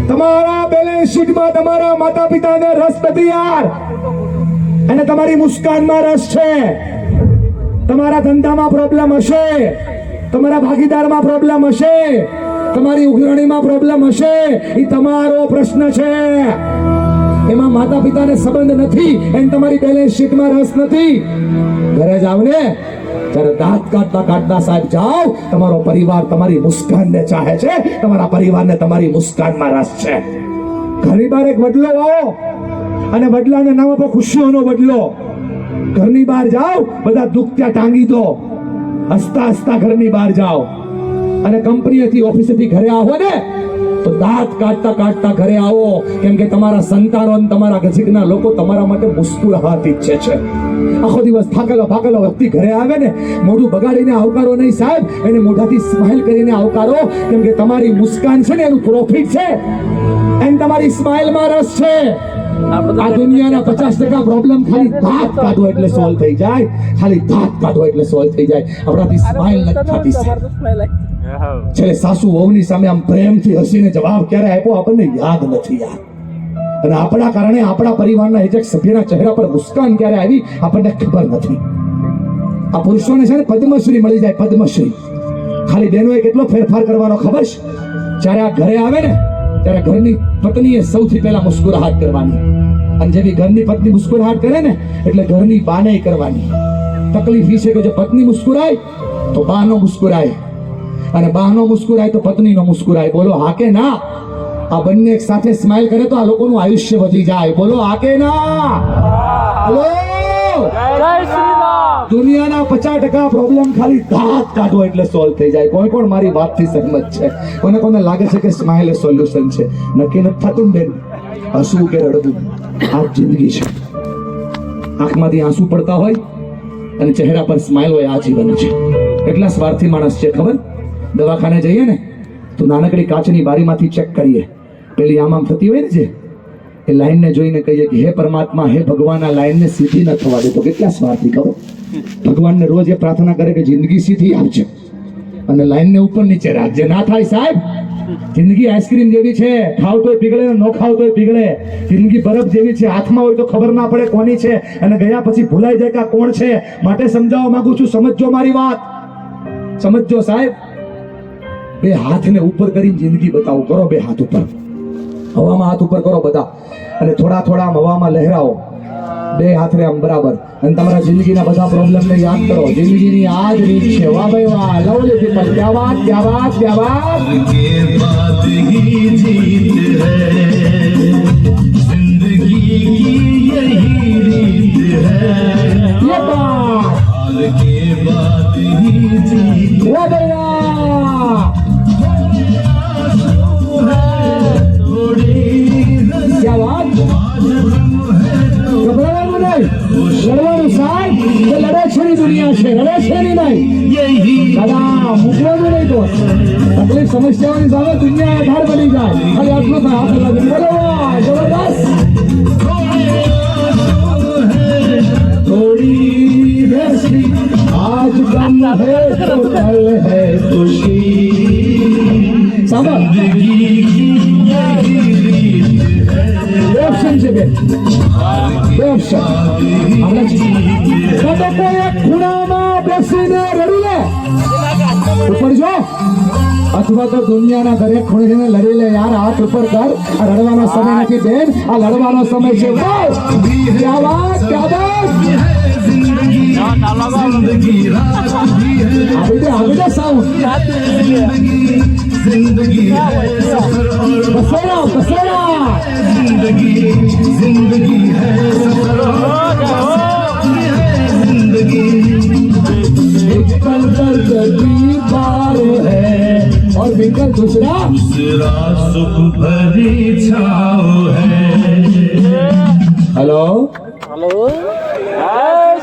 તમારા બેલેન્સ શીટમાં તમારા માતા પિતાને રસ નથી યાર, અને તમારી મુસ્કાનમાં રસ છે. તમારા ધંધામાં પ્રોબ્લેમ હશે, તમારા ભાગીદારમાં પ્રોબ્લેમ હશે, તમારી ઉઘરાણીમાં પ્રોબ્લેમ હશે. એ તમારો પ્રશ્ન છે. એમાં માતા પિતાને સંબંધ નથી, એને તમારી બેલેન્સ શીટમાં રસ નથી. ઘરે જાવ ને ત્યારે દાંત કાઢતા સાહેબ જાઓ, તમારો પરિવાર તમારી મુસ્કાનને ચાહે છે, તમારા પરિવારને તમારી મુસ્કાનમાં રસ છે. ઘરની બહાર એક બદલો આવો, અને બદલાના નામ આપો ખુશીઓનો બદલો. ઘરની બહાર જાઓ, બધા દુઃખ ત્યાં ટાંગી દો. હસતા ઘરની બહાર જાઓ, અને કંપનીથી ઓફિસેથી ઘરે આવો ને તો દાંત કાઢતા ઘરે આવો. કેમ કે તમારા સંતાનો અને તમારા નજીકના લોકો તમારા માટે મુસ્કુરાહટ ઈચ્છે છે. આખો દિવસ થાકેલો વ્યક્તિ ઘરે આવે ને, મોઢું બગાડીને આવકારો નહીં સાહેબ, એને મોઢાથી સ્માઇલ કરીને આવકારો. કેમ કે તમારી મુસ્કાન છે ને એનું પ્રોફિટ છે, એને તમારી સ્માઇલમાં રસ છે. આ દુનિયાના 50% પ્રોબ્લેમ ખાલી દાંત કાઢો એટલે સોલ્વ થઈ જાય. ખાલી દાંત કાઢો એટલે સોલ્વ થઈ જાય. આપણાથી સ્માઇલ નથી થતી. છેલ્લે સાસુ વહુની સામે આમ પ્રેમથી હસીને જવાબ ક્યારે આપ્યો આપણને યાદ નથી યાર. અને આપણા કારણે આપણા પરિવારના એક સભ્યના ચહેરા પર મુસ્કાન ક્યારે આવી આપણને ખબર નથી. આ પુરુષોને છે ને પદ્મશ્રી મળી જાય, પદ્મશ્રી. ખાલી બહેનોએ કેટલો ફેરફાર કરવાનો ખબર છે? જ્યારે આ ઘરે આવે ને ત્યારે ઘરની પત્નીએ સૌથી પહેલા મુસ્કુરાહટ કરવાની. અને જેવી ઘરની પત્ની મુસ્કુરાહટ કરે ને એટલે ઘરની બાને કરવાની. તકલીફ એ છે કે જો પત્ની મુસ્કુરાય તો બાનો મુસ્કુરાય, અને બાનો મુસ્કુરાય તો પત્નીનો મુસ્કુરાય. બોલો હા કે ના? આ બંને એક સાથે સ્માઈલ કરે તો આ લોકોનું આયુષ્ય વધી જાય. બોલો હા કે ના? હલો, જય શ્રી રામ. દુનિયાના 50% પ્રોબ્લેમ ખાલી દાંત કાઢો એટલે સોલ્વ થઈ જાય. કોઈ પણ મારી વાતથી સહમત છે? કોને કોને લાગે છે કે સ્માઈલ એ સોલ્યુશન છે? નક્કી નથી થતું ને બેન, હસવું કે રડવું આ જ જિંદગી છે. આંખમાંથી આંસુ પડતા હોય અને ચહેરા પર સ્માઈલ હોય, આ જીવન છે. એટલા સ્વાર્થી માણસ છે ખબર? દવાખાને જઈએ ને તો નાનકડી કાચની બારીમાંથી ચેક કરીએ, પેલી આમ થતી હોય ને જે, એ લાઈનને જોઈને કહીએ કે હે પરમાત્મા, હે ભગવાન, આ લાઈનને સીધી ન થવા દે. તો કેટલા સ્વાર્થી ખબર? ભગવાનને રોજ એ પ્રાર્થના કરે કે જિંદગી સીધી આપજે અને લાઈનને ઉપર નીચે રાખજે. ના થાય સાહેબ, જિંદગી આઈસ્ક્રીમ જેવી છે, ખાવ તોય પીગળે ને ન ખાવ તોય પીગળે. જિંદગી બરફ જેવી છે, હાથમાં હોય તો ખબર ના પડે કોની છે, અને ગયા પછી ભૂલાઈ જાય કે આ કોણ છે. માટે સમજાવવા માંગુ છું, સમજજો મારી વાત, સમજજો સાહેબ. બે હાથને ઉપર કરીને જિંદગી બતાવો. કરો બે હાથ ઉપર, હવામાં હાથ ઉપર કરો બધા, અને થોડા થોડા આમ હવામાં લહેરાવો બે હાથને આમ બરાબર, અને તમારા જિંદગીના બધા પ્રોબ્લેમને યાદ કરો. જિંદગીની આ જ રીત છે. વાહ ભાઈ વાહ, લવલી પીપલ, ક્યા વાત ક્યા વાત ક્યા વાત. के बाद ही जीत है, जिंदगी की यही रीत है, ये बात हाल के बाद ही जीत वाह भाई वाह, क्या વાત. ગભરાવાનું નહીં, લડવાનું સાહેબ. એ લડે છે ની દુનિયા છે, લડે છે ની નહીં. यही દાદા મૂકવાનું નહીં તો તકલીફ સમસ્યાઓની સામે દુનિયા આધાર બની જાય. ખાલી આટલું થાય, હાથ લગાવી બોલો વાહ, જબરદસ્ત. थोड़ी हंसी आज गम है तो कल है खुशी. સાંભળ, जिंदगी की यही रीत है, બે ઓપ્શન છે, બે ઓપ્શન. આપણે કાં તો કોઈ એક ખૂણામાં બેસીને રડી લે, ઉપર જો, અથવા તો દુનિયાના દરેક ખૂણે લડી લે. યાર હાથ ઉપર કર, આ રડવાનો સમય નથી બેન, આ લડવાનો સમય છે. વાહ, ક્યા વાત ક્યા વાત. जिंदगी रात भी है, આવી દે સાઉન્ડ. जिंदगी है सफर और કસેરા કસેરા. जिंदगी है सफर और जिंदगी निकल दर्द की बार है और बिकर दूसरा. दूसरा सुख भरी छाओ है. Hello hello,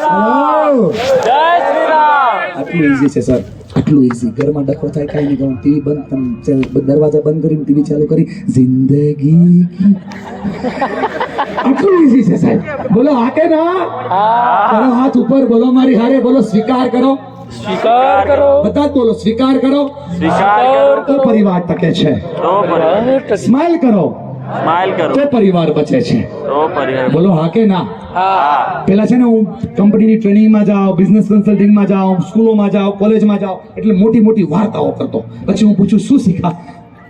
hello. જય શ્રી રામ. આટલું ઈઝી છે સર, આટલું ઈઝી. ઘરમાં ડખો થાય કાંઈ નહીં કહું, ટીવી બંધ, દરવાજા બંધ કરીને ટીવી ચાલુ કરી જિંદગી કી. આટલું ઈઝી છે સાહેબ. બોલો હા કે ના? કરો હાથ ઉપર, બોલો મારી હારે, બોલો સ્વીકાર કરો. સ્વીકાર કરો, બધા જ બોલો સ્વીકાર કરો. સ્વીકાર તો પરિવાર ટકે છે. તો પરિવાર, સ્માઈલ કરો સ્માઈલ કરો તો પરિવાર બચે છે. તો પરિવાર. બોલો હા કે ના? હા, પેલા છે ને હું કંપનીની ટ્રેનિંગમાં જાઉં, બિઝનેસ કન્સલ્ટિંગમાં જાઉં, સ્કૂલોમાં જાઉં, કોલેજમાં જાઉં, એટલે મોટી મોટી વાર્તાઓ કરતો. પછી હું પૂછું શું શીખા,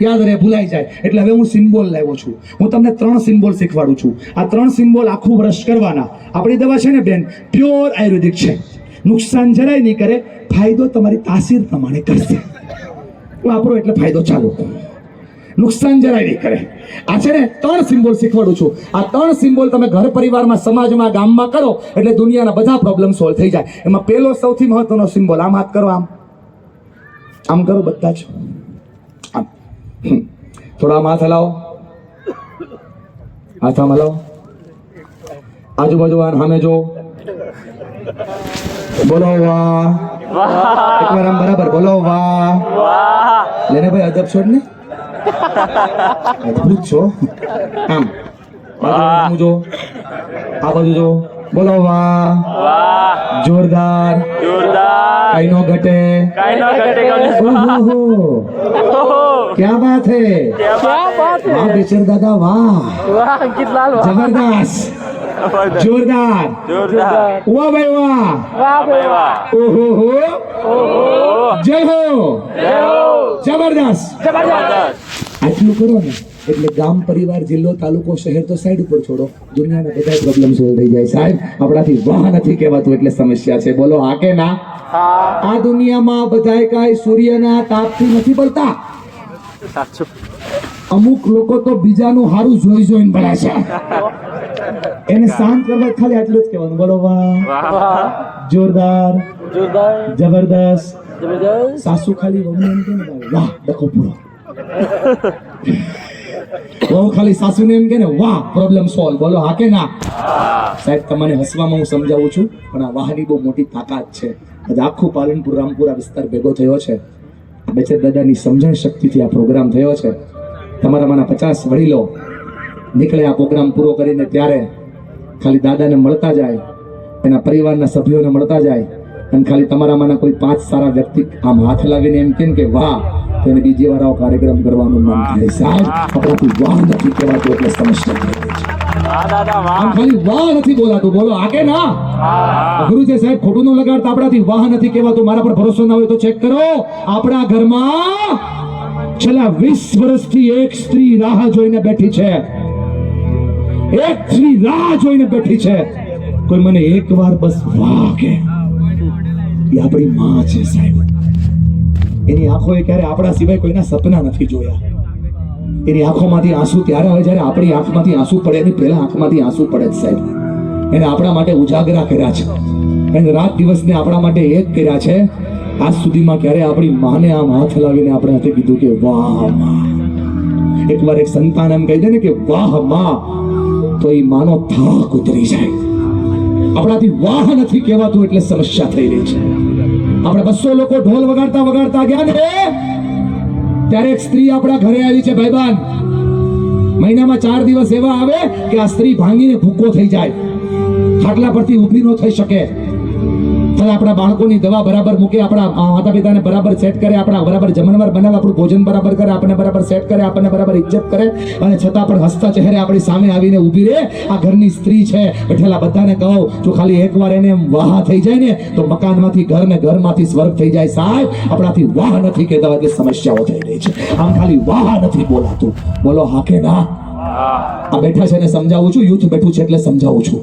યાદ રહે, ભૂલાઈ જાય. એટલે હવે હું સિમ્બોલ લાવ્યો છું. હું તમને 3 સિમ્બોલ શીખવાડું છું. આ 3 સિમ્બોલ આખું વર્ષ કરવાના. આપણી દવા છે ને બેન, પ્યોર આયુર્વેદિક છે. નુકસાન જરાય નહીં કરે, ફાયદો તમારી તાસીર પ્રમાણે કરશે. વાપરો એટલે ફાયદો ચાલુ, નુકસાન જરાય નહીં કરે. આ છે ને 3 સિમ્બોલ શીખવાડું છું. આ 3 સિમ્બોલ તમે ઘર પરિવારમાં, સમાજમાં, ગામમાં કરો એટલે દુનિયાના બધા પ્રોબ્લેમ સોલ્વ થઈ જાય. એમાં પહેલો સૌથી મહત્વનો સિમ્બોલ, આમ હાથ કરો, આમ આમ કરો બધા જ આમ. થોડા આમ હાથ હલાવો, હાથ આમ હલાવો, આજુબાજુ સામે જો, બોલો વાહ. એકવાર આમ બરાબર બોલો વાહ. લેને ભાઈ અદબ છોડ ને, અદભુત છો. આમ બાજુ જો, આ બાજુ જો, બોલો વાહ. જોરદાર, જોરદાર. કઈ નો ઘટે. કાઈ ન ઘટે, ઓહો, क्या बात है. ક્યાં બાત હે. વાહ બેચર દાદા, વાહ, વાહ, અંકિતલાલ, વાહ. જબરદસ્ત, જોરદાર, જોરદાર. વાહ ભાઈ વાહ, વાહ ભાઈ વાહ. ઓહો હો, ઓહો, જય હો, જય હો. જબરદસ્ત. જબરદસ્ત. આટલું કરો ને એટલે ગામ પરિવાર જિલ્લો તાલુકો શહેર તો સાઈડ ઉપર છોડો, દુનિયાના બધા પ્રોબ્લેમ સોલ્વ થઈ જાય સાહેબ. આપણાથી વાહ નથી કહેવાતું એટલે સમસ્યા છે. બોલો હા કે ના? આ દુનિયામાં બધાય કાંઈ સૂર્યના તાપથી નથી બળતા. સાચું. અમુક લોકો તો બીજાનું હારું જોઈ જોઈને ભળે છે. એને શાંત કરવા ખાલી આટલું જ કહેવાનું, બોલો વાહ, વાહ. જોરદાર, જોરદાર. જબરદસ્ત. જબરદસ્ત. સાસુ ખાલી વહુને એમ કહે ને વાહ ડખો પૂરો. વહુ ખાલી સાસુને એમ કહે ને વાહ પ્રોબ્લેમ સોલ્વ. બોલો હા કે ના? સાહેબ તમને હસવામાં હું સમજાવું છું, પણ આ વાહની બહુ મોટી તાકાત છે. આજે આખું પાલનપુર રામપુરા વિસ્તાર ભેગો થયો છે. બેચર દાદાની સમજણ શક્તિથી આ પ્રોગ્રામ થયો છે. તમારામાંના 50 વડીલો નીકળે આ પ્રોગ્રામ પૂરો કરીને ત્યારે ખાલી દાદાને મળતા જાય, એના પરિવારના સભ્યોને મળતા જાય, અને ખાલી તમારામાંના કોઈ 5 સારા વ્યક્તિ આમ હાથ લાવીને એમ કહે કે વાહ, તો એને બીજી વાર આવો કાર્યક્રમ કરવાનું મન થાય. સાહેબ આપણાથી વાહ નથી કહેવાતું એટલે સમસ્યા થઈ ગઈ છે. વાહ દાદા વાહ. આમ ખાલી વાહ નથી બોલાતું. બોલો આ કે ના? અઘરું છે સાહેબ, ખોટું ન લગાડતા. આપણાથી વાહ નથી કહેવાતું. મારા પર ભરોસો ના હોય તો ચેક કરો. આપણા ઘરમાં છેલ્લા 20 વર્ષથી એક સ્ત્રી રાહ જોઈને બેઠી છે. એક સ્ત્રી રાહ જોઈને બેઠી છે. કોઈ મને એકવાર બસ વાહ કે. એ આપણી માં છે સાહેબ. એની આંખોએ ક્યારે આપણા સિવાય કોઈના સપના નથી જોયા. એની આંખોમાંથી આંસુ ત્યારે આવે જ્યારે આપણી આંખમાંથી આંસુ પડે. એની પહેલા આંખમાંથી આંસુ પડે જ સાહેબ. એને આપણા માટે ઉજાગરા કર્યા છે. એને રાત દિવસને આપણા માટે એક કર્યા છે. આજ સુધીમાં ક્યારે આપણી માને આમ હાથ લાવીને આપણે હાથે કીધું કે વાહ માં. એકવાર એક સંતાન એમ કહી દે ને કે વાહ માં, તો એ માનો થાક ઉતરી જાય. આપણાથી વાહ નથી કહેવાતું એટલે સમસ્યા થઈ રહી છે. આપણે 200 લોકો ઢોલ વગાડતા વગાડતા ગયા ને ત્યારે એક સ્ત્રી આપણા ઘરે આવી છે ભાઈબાન. મહિનામાં 4 દિવસ એવા આવે કે આ સ્ત્રી ભાંગીને ભૂકો થઈ જાય, ખાટલા પરથી ઊભી ન થઈ શકે. આપણા બાળકોની દવા બરાબર મૂકે, આપણા માતા પિતાને બરાબર સેટ કરે, આપણા બરાબર જમણવાર બનાવે, આપણું ભોજન બરાબર કરે, આપણને બરાબર સેટ કરે, આપણને બરાબર ઇજ્જત કરે, અને છતાં પણ હસતા ચહેરે આપણી સામે આવીને ઊભી રહે. આ ઘરની સ્ત્રી છે. બેઠેલા બધાને કહો, જો ખાલી એકવાર એને એમ વાહ થઈ જાય ને તો મકાનમાંથી ઘર ને ઘરમાંથી સ્વર્ગ થઈ જાય. સાહેબ આપણાથી વાહ નથી કહેતા એટલે સમસ્યાઓ થઈ રહી છે. આમ ખાલી વાહ નથી બોલાતું. બોલો હા કે ના? આ બેઠા છે ને સમજાવું છું, યુથ બેઠું છે એટલે સમજાવું છું.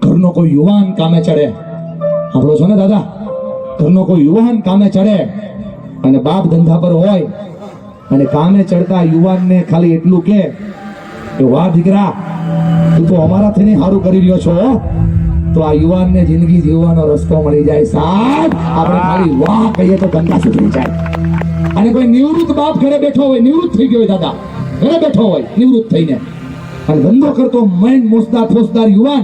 ઘરનો કોઈ યુવાન કામે ચડે, સાંભળો છો ને દાદા? ઘરનો કોઈ યુવાન કામે ચડે અને બાપ ધંધા પર હોય અને કામે ચડતા યુવાનને ખાલી એટલું કે વાહ દીકરા, તું તો અમારાથી નહીં સારું કરી રહ્યો છો, તો આ યુવાનને જિંદગી જીવવાનો રસ્તો મળી જાય. સાહેબ આપણે ખાલી વાહ કહીએ તો ધંધા સુધરી જાય. અને કોઈ નિવૃત્ત બાપ ઘરે બેઠો હોય, નિવૃત્ત થઈ ગયો હોય દાદા, ઘરે બેઠો હોય નિવૃત્ત થઈને અને ધંધો કરતો મેન મોસદાર ફોસદાર યુવાન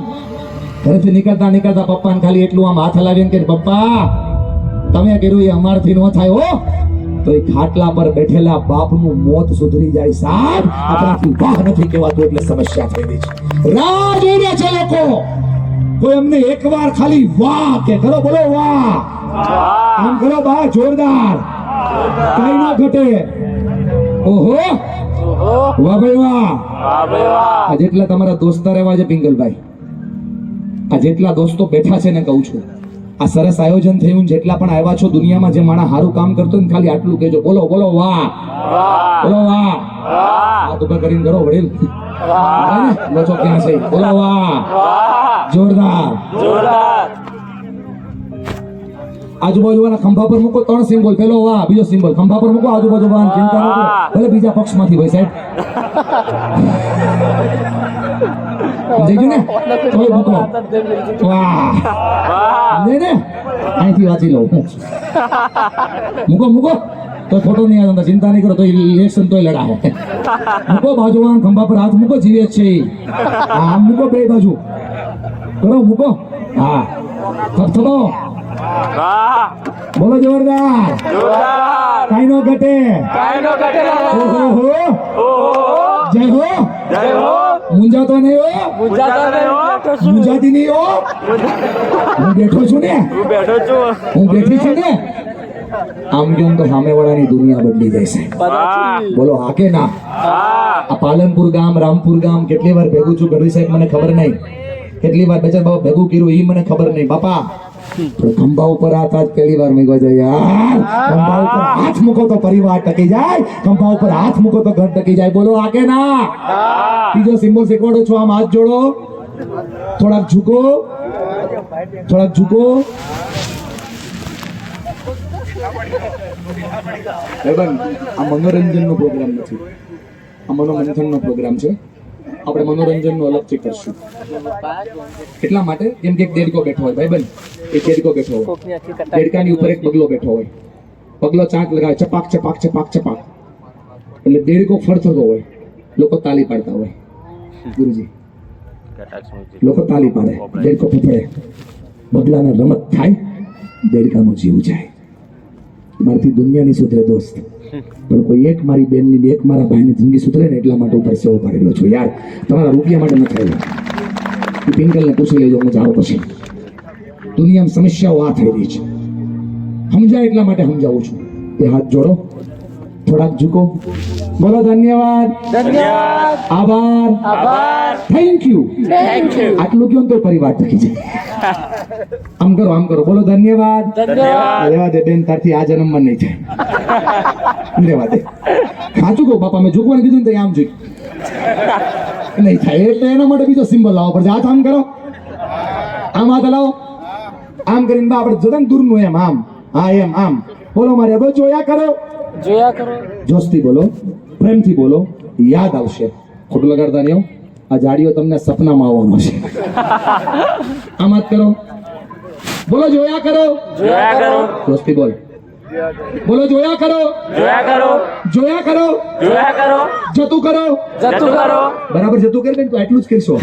ઘરેથી નીકળતા નીકળતા પપ્પાને ખાલી એટલું આમ હાથ હલાવીને કે પપ્પા તમે કર્યું એ અમારથી ન થાય હો, તો એ ખાટલા પર બેઠેલા બાપનું મોત સુધરી જાય. સાહેબ આપણાથી વાહ નથી કહેવાતું એટલે સમસ્યા થઈ રહી છે. રાહ જોઈ રહ્યા છે લોકો. કોઈ અમને એકવાર ખાલી વાહ કે કરો. બોલો વાહ. આમ કરો બા જોરદાર, કઈ ન ઘટે. ઓહો વાહ ભાઈ વાહ. આ જેટલા તમારા દોસ્તાર એવા છે પિંગલભાઈ, આ જેટલા દોસ્તો બેઠા છે ને કહું છું, આ સરસ આયોજન થયું, જેટલા પણ આવ્યા છો દુનિયામાં જે માણસ સારું કામ કરતો ને ખાલી આટલું કહેજો. બોલો બોલો વાહ. બોલો વાહ. હાથ ઉભા કરીને કરો વડીલ. લોચો ક્યાં છે? બોલો વાહ. જોરદાર. આજુબાજુવાળા ખંભા પર મૂકો 3 સિમ્બોલ. પેલો વાહ, બીજો સિમ્બોલ ખંભા પર મૂકો. આજુબાજુ ચિંતા ન કરો, ભલે બીજા પક્ષમાંથી હોય સાહેબ. સમજાઈ ગયું ને? તો મૂકો વાહ. સમજાય ને? અહીંથી વાંચી લઉં. મૂકો મૂકો તો ફોટો નહીં આવતા, ચિંતા નહીં કરો, તો ઇલેક્શન તોય લડાય. મૂકો બાજુવાળા ખંભા પર હાથ મૂકો. જીવે છે હા, મૂકો બે બાજુ કરો. મૂકો હા. થપથપો. બોલો જોરદાર. કાઈ નો ઘટે. ઓહો જય હો. મુંજાતો નહીં હો. મુંજાતી નહીં હો. હું બેઠો છું ને, હું બેઠી છું ને. આમ કેમ તો સામેવાળાની દુનિયા બદલી જાય છે. બોલો હા કે ના? આ પાલનપુર ગામ, રામપુર ગામ કેટલી વાર ભેગું છું ગઢવી સાહેબ મને ખબર નહીં, કેટલી વાર બેચાર બાબા ભેગું કર્યું એ મને ખબર નહીં. બાપા પણ ખંભા ઉપર હાથ આજ પહેલી વાર મૂકવા જાય યાર. ખંભા ઉપર હાથ મૂકો તો પરિવાર ટકી જાય, ખંભા ઉપર હાથ મૂકો તો ઘર ટકી જાય. બોલો આગે ના. બીજો સિમ્બોલ શીખવાડો છો, આમ હાથ જોડો, થોડાક ઝૂકો, થોડાક ઝૂકો. ભાઈબંધ, આ મનોરંજનનો પ્રોગ્રામ નથી, આ મનોમંથનનો પ્રોગ્રામ છે. આપણે મનોરંજનનો અલગથી કરશું. એટલા માટે કેમ કે એક દેડકો બેઠો હોય ભાઈબંધ, એક દેડકો બેઠો હોય, દેડકાની ઉપર એક બગલો બેઠો હોય. બગલો ચાંચ લગાવે, ચપાક ચપાક ચપાક ચપાક, એટલે દેડકો ફરતો હોય, લોકો તાલી પાડતા હોય. ગુરુજી, લોકો તાલી પાડે, દેડકો ફફડે, બગલાના રમત થાય, દેડકાનો જીવ જાય. મારાથી દુનિયાની સુધરે દોસ્ત, પણ કોઈ એક મારી બેનની, એક મારા ભાઈની જિંદગી સુધરે ને એટલા માટે ઉપર સેવો પાડેલો છું યાર. તમારા રૂપિયા માટે નથી આવ્યો. પિંકલને પૂછી લેજો, હું જાઉં પછી. દુનિયામાં સમસ્યાઓ આ થઈ રહી છે, સમજાય એટલા માટે સમજાવું છું. એ હાથ જોડો, થોડાક ઝૂકો, બોલો ધન્યવાદ, ધન્યવાદ, આભાર, આભાર, થેન્ક યુ. થેન્ક યુ, આટલું કહો ને તો પરિવાર ટકી જાય. આમ કરો, આમ કરો, બોલો ધન્યવાદ. ધન્યવાદ. રેવા દે બેન, તારથી આ જન્મમાં નહીં થાય. રેવા દે. સાચું કહું બાપા, મેં ઝૂકવાનું કીધું ને તો આમ ઝૂક નહીં થાય. એટલે એના માટે બીજો સિમ્બલ લાવવો પડશે. હાથ આમ કરો, આમ હાથ હલાવો, આમ કરીને બા આપણે જતા ને દૂરનું એમ, આમ, હા એમ, આમ બોલો. મારે હવે જોયા કરો, જોયા કરો, જોશથી બોલો, પ્રેમથી બોલો, યાદ આવશે. ખોટું લગાડતા નહીં હો. આ જાડીઓ તમને સપનામાં આવવાનો છે. આમ હાથ કરો, બોલો જોયા કરો, જોયા કરો, જોશથી બોલ, બોલો જોયા કરો, જોયા કરો, જોયા કરો, જોયા કરો, જતું કરો. જતું કરો, બરાબર જતું કરી દે તો એટલું જ કરશો.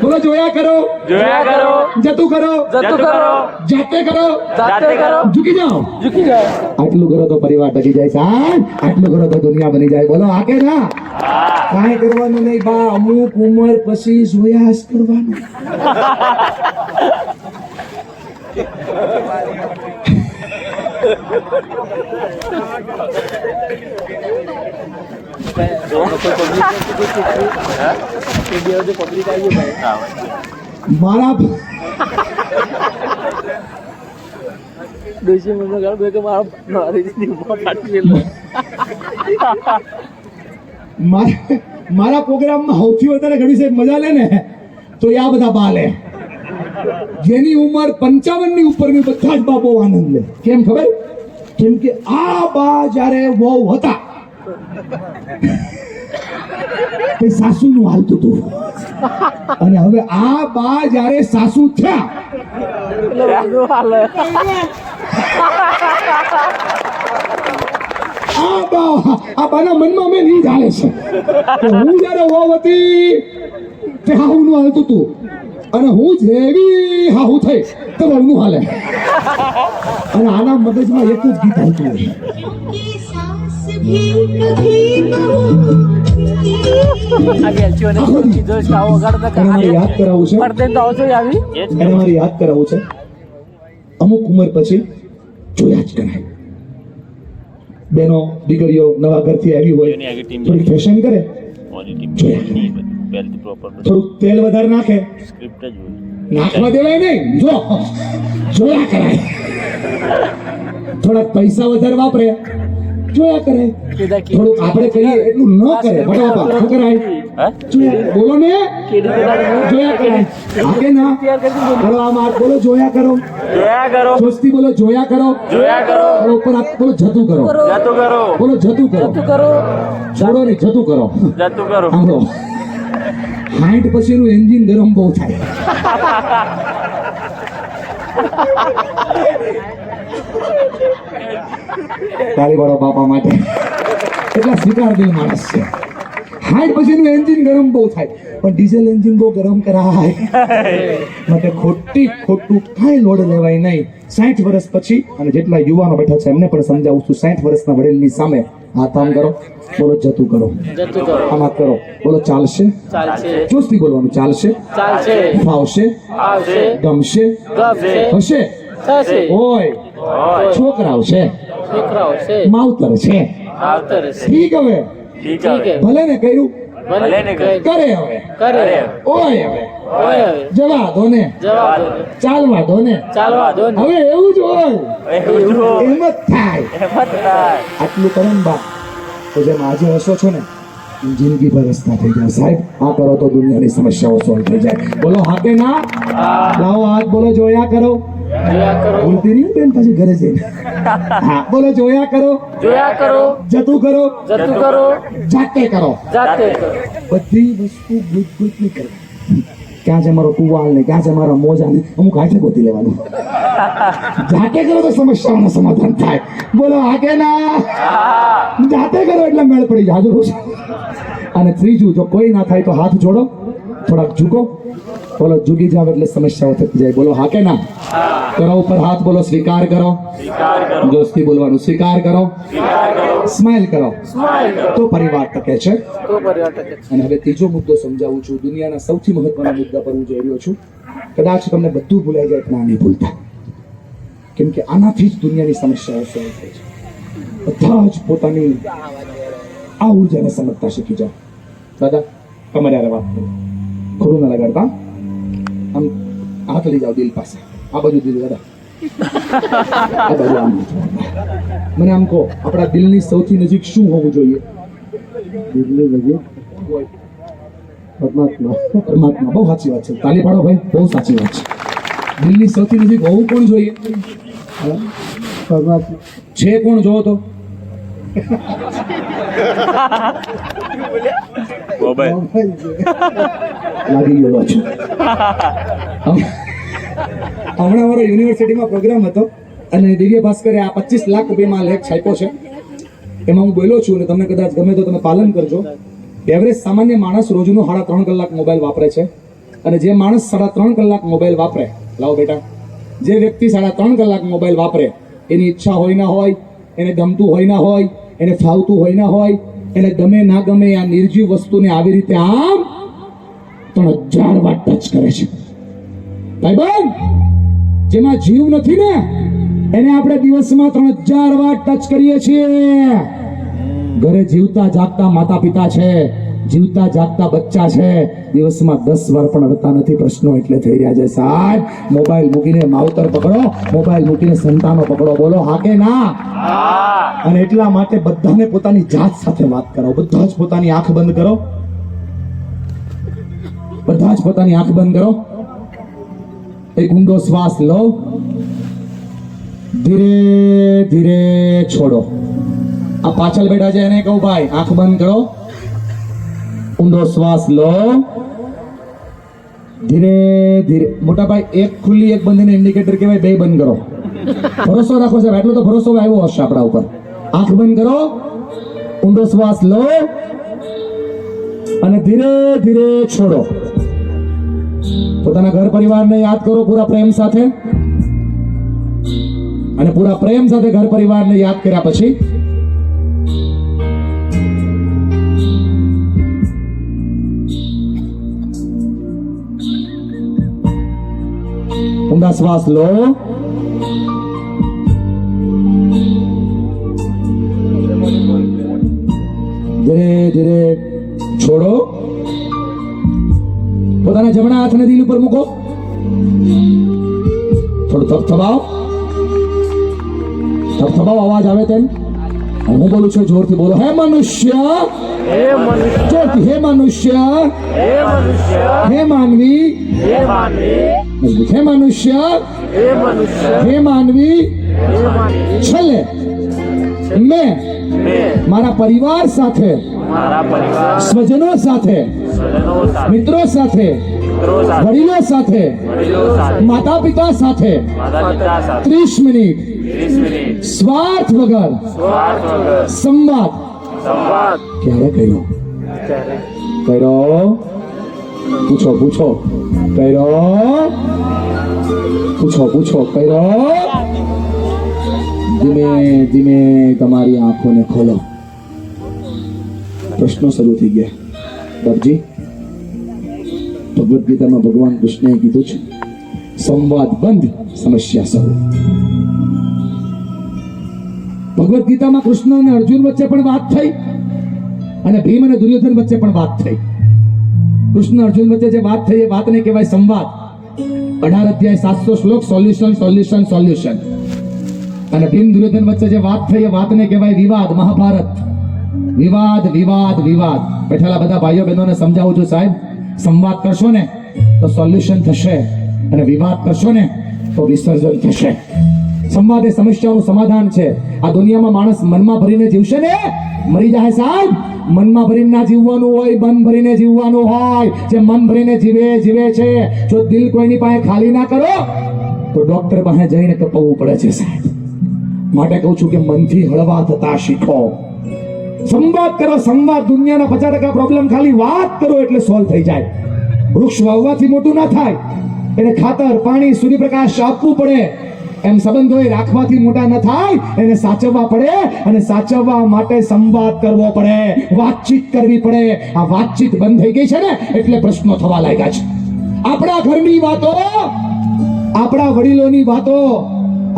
બોલો જોયા કરો, જોયા કરો, જતું કરો, જતું કરો, જાતે કરો, જાતે કરો, ઝૂકી જાઓ. ઝૂકી જાઓ. આટલું કરો તો પરિવાર ટકી જાય સાહેબ, આટલું કરો તો દુનિયા બની જાય. બોલો આકે ના. કાંઈ કરવાનું નહીં બા, અમુક ઉંમર પછી જોયા જ કરવાનું. મારા મારા પ્રોગ્રામમાં સૌથી વધારે ઘણી સાહેબ મજા લે ને તો આ બધા બા લે. જેની ઉંમર 55 ની ઉપરની બધા જ બા બહુ આનંદ લે. કેમ ખબર? કેમ કે આ બા જ્યારે વહુ હતા તે સાસુનું હાલતું હતું, અને હવે આ બા જ્યારે સાસુ થયા આ બાના મનમાં મેં નહીં ચાલે છે. હું જ્યારે વહુ હતી તે હાહુનું હાલતું હતું, અને હું જેવી હાહુ થઈ તો વહુનું હાલે. અને આના મગજમાં એક જ ગીત આવતું હોય, મારે યાદ કરાવવું છે. અમુક ઉંમર પછી જોયા જ કરાય. બેનો દીકરીઓ નવા ઘરથી આવી હોય, થોડી ફેશન કરે, જોયા કરાય. થોડુંક તેલ વધારે નાખે, નાખવા દેવાય નહીં, જોયા કરાય. થોડાક પૈસા વધારે વાપરે, જોયા કરે. થોડુંક આપણે કહીએ એટલું ન કરે, બરાબર શું કરાય? બોલો ને, જોયા કરાય. આગે ના કરો, આમ હાથ બોલો, જોયા કરો, જોયા કરો, જોસ્તી બોલો, જોયા કરો, જોયા કરો, બોલો ઉપર હાથ બોલો, જતું કરો, જતું કરો, બોલો જતું કરો, છોડો નહીં, જતું કરો. જતું કરો. સાંભળો, 60 પછીનું એન્જિન ગરમ બહુ થાય. તાળી વાળો બાપા માટે એટલા સ્વીકાર દિલ માણસ છે. 60 પછીનું એન્જિન ગરમ બહુ થાય, પણ ડીઝલ એન્જિન બહુ ગરમ કરાય માટે ખોટું કાંઈ લોડ લેવાય નહીં. 60 વર્ષ પછી, અને જેટલા યુવાનો બેઠા છે એમને પણ સમજાવું છું, 60 વર્ષના વડીલની સામે હાથ આમ કરો, બોલો જતું કરો, જતું કરો, આમ હાથ કરો, બોલો ચાલશે, ચાલશે, જોશથી બોલવાનું, ચાલશે, ચાલશે, ફાવશે, આવશે, ગમશે, ગમશે, હશે, થશે, હોય, હોય, છોકરાઓ છે, દીકરાઓ છે, માવતર છે, આવતર છે. ઠીક. હવે ઠીક છે. ભલે ને કર્યું, ભલે ને કરે. કરે હવે કરે. ઓય હવે હોય હવે. જવા દો ને જવા દો ને. ચાલવા દો ને ચાલવા દો ને. હવે એવું જ હોય એવું જો. એમ જ થાય એમ જ થાય. આટલું કરો ને બા તો જેમ આજે હસો છો ને એમ જિંદગી ભર હસતા થઈ જાય સાહેબ આ કરો તો દુનિયાની સમસ્યાઓ સોલ્વ થઈ જાય બોલો હા કે ના લાવો હાથ બોલો જોયા કરો જોયા કરો. બોલતી નહીં બેન પછી ઘરે જઈને હા બોલો જોયા કરો જોયા કરો. જતું કરો જતું કરો. જાતે કરો જાતે કરો. બધી વસ્તુ ગુજગુજ નહીં કરવી ક્યાં છે મારો ટુવાલ ને ક્યાં છે મારા મોજા ને અમુક હાથે ગોતી લેવાનું જાતે કરો તો સમસ્યાઓનું સમાધાન થાય બોલો હા કે ના જાતે કરો એટલે મેળ પડી જાજો અને ત્રીજું જો કોઈ ના થાય તો હાથ જોડો થોડાક ઝૂકો બોલો ઝૂકી જાવ એટલે સમસ્યાઓ થતી જાય બોલો હા કે ના કરો ઉપર હાથ બોલો સ્વીકાર કરો સ્વીકાર કરો. જોશથી બોલવાનું સ્વીકાર કરો સ્વીકાર કરો. સ્માઇલ કરો સ્માઈલ કરો. તો પરિવાર ટકે છે તો પર્યટક છે. અને હવે ત્રીજો મુદ્દો સમજાવું છું દુનિયાના સૌથી મહત્વના મુદ્દા પર હું જઈ રહ્યો છું કદાચ તમને બધું ભૂલાઈ જાય પણ આ નહીં ભૂલતા કેમ કે આનાથી જ દુનિયાની સમસ્યાઓ સોલ્વ થાય છે બધા જ પોતાની આ ઉર્જાને સમજતા શીખી જાઓ દાદા તમારે યાર વાત કરો ખોડું ના લગાડતા આમ હાથ લઈ જાઓ દિલ પાસે આ બાજુ દિલ દાદા આ બાજુ આમ મને આમ કહો આપણા દિલની સૌથી નજીક શું હોવું જોઈએ દિલની નજીક પરમાત્મા પરમાત્મા બહુ સાચી વાત છે તાલી પાડો ભાઈ બહુ સાચી વાત છે દિલની સૌથી નજીક હોવું કોણ જોઈએ પરમાત્મા છે કોણ જોવો તો લાગી ગયો છું હમણાં અમારો યુનિવર્સિટીમાં પ્રોગ્રામ હતો અને દિવ્ય ભાસ્કરે આ 25 લાખ રૂપિયામાં લેખ છાપ્યો છે એમાં હું બોલ્યો છું અને તમને કદાચ ગમે તો તમે પાલન કરજો એવરેજ સામાન્ય માણસ રોજનો 3.5 કલાક મોબાઈલ વાપરે છે અને જે માણસ 3.5 કલાક મોબાઈલ વાપરે લાવો બેટા જે વ્યક્તિ 3.5 કલાક મોબાઈલ વાપરે એની ઈચ્છા હોય ના હોય એને ગમતું હોય ના હોય એને ફાવતું હોય ના હોય એને ગમે ના ગમે આ નિર્જીવ વસ્તુને આવી રીતે આમ 3000 વાર ટચ કરે છે ભાઈબંધ જેમાં જીવ નથી ને એને આપણે દિવસમાં 3000 વાર ટચ કરીએ છીએ ઘરે જીવતા જાગતા માતા પિતા છે જીવતા જાગતા બચ્ચા છે દિવસમાં 10 વાર પણ અડતા નથી પ્રશ્નો એટલે થઈ રહ્યા છે સાહેબ મોબાઈલ મૂકીને માવતર પકડો મોબાઈલ મૂકીને સંતાનો પકડો બોલો હા કે ના અને એટલા માટે બધાને પોતાની જાત સાથે વાત કરો બધા જ પોતાની આંખ બંધ કરો બધા જ પોતાની આંખ બંધ કરો એક ઊંડો શ્વાસ લો ધીરે ધીરે છોડો આ પાછળ બેઠા છે એને કહું ભાઈ આંખ બંધ કરો ઊંડો શ્વાસ લો ધીરે ધીરે મોટા ભાઈ એક ખુલ્લી એક બંધ ઇન્ડિકેટર કહેવાય બે બંધ કરો ભરોસો રાખો સાહેબ એટલો તો ભરોસો આવ્યો હશે આપણા ઉપર આંખ બંધ કરો ઊંડો શ્વાસ લો અને ધીરે ધીરે છોડો પોતાના ઘર પરિવારને યાદ કરો પૂરા પ્રેમ સાથે અને પૂરા પ્રેમ સાથે ઘર પરિવારને યાદ કર્યા પછી ઊંડા શ્વાસ લો ધીરે ધીરે છોડો પોતાના જમણા હાથને દિલ ઉપર મૂકો થોડું થપથપાવ અવાજ આવે તેમ હું બોલું છું જોરથી બોલો હે મનુષ્ય હે મનુષ્ય. જોરથી હે મનુષ્ય હે મનુષ્ય. હે માનવી હે માનવી. મજબૂત. હે મનુષ્ય હે મનુષ્ય. હે માનવી હે માનવી. છેલ્લે મેં મેં મારા પરિવાર સાથે મારા પરિવાર સ્વજનો સાથે સ્વજનો સાથે મિત્રો સાથે મિત્રો સાથે વડીલો સાથે વડીલો સાથે માતા પિતા સાથે માતા પિતા સાથે 30 મિનિટ 30 મિનિટ સ્વાર્થ વગર સ્વાર્થ વગર સંવાદ સંવાદ ક્યારે કર્યો ત્યારે કર્યો પૂછો પૂછો કર્યો પૂછો કર્યો ધીમે ધીમે તમારી આંખોને ખોલો પ્રશ્નો શરૂ થઈ ગયા બાપજી ભગવદ્ ગીતામાં ભગવાન કૃષ્ણએ કીધું છે સંવાદ બંધ સમસ્યા શરૂ ભગવદ્ ગીતામાં કૃષ્ણ અને અર્જુન વચ્ચે પણ વાત થઈ અને ભીમ અને દુર્યોધન વચ્ચે પણ વાત થઈ. કૃષ્ણ અર્જુન વચ્ચે જે વાત થઈ એ વાતને કહેવાય સંવાદ. 18 અધ્યાય 700 શ્લોક, સોલ્યુશન સોલ્યુશન સોલ્યુશન. અને ભીમ દુર્યોધન વચ્ચે જે વાત થઈ એ વાતને કહેવાય વિવાદ. મહાભારત. વિવાદ વિવાદ વિવાદ. બેઠેલા બધા ભાઈઓ બહેનોને સમજાવું છું સાહેબ, સંવાદ કરશો ને તો સોલ્યુશન થશે, અને વિવાદ કરશો ને તો વિસર્જન થશે. સંવાદ એ સમસ્યાનું સમાધાન છે. આ દુનિયામાં માણસ મનમાં ભરીને જીવશે ને મરી જાય સાહેબ. મનમાં ભરીને ના જીવવાનું હોય, મન ભરીને જીવવાનું હોય. જે મન ભરીને જીવે છે, જો દિલ કોઈની પાસે ખાલી ના કરો તો ડોક્ટર પાસે જઈને કપાવવું પડે છે સાહેબ. માટે કહું છું કે મનથી હળવા થતા શીખો. સંવાદ કરો, સંવાદ. દુનિયાના 50% પ્રોબ્લેમ ખાલી વાત કરો એટલે સોલ્વ થઈ જાય. વૃક્ષ વાવવાથી મોટું ના થાય, એને ખાતર, પાણી, સૂર્યપ્રકાશ આપવું પડે. એમ સંબંધો રાખવાથી મોટા ન થાય, એને સાચવવા પડે, અને સાચવવા માટે સંવાદ કરવો પડે, વાતચીત કરવી પડે. આ વાતચીત બંધ થઈ ગઈ છે ને એટલે પ્રશ્નો થવા લાગ્યા છે. આપણા ઘરની વાતો, આપણા વડીલોની વાતો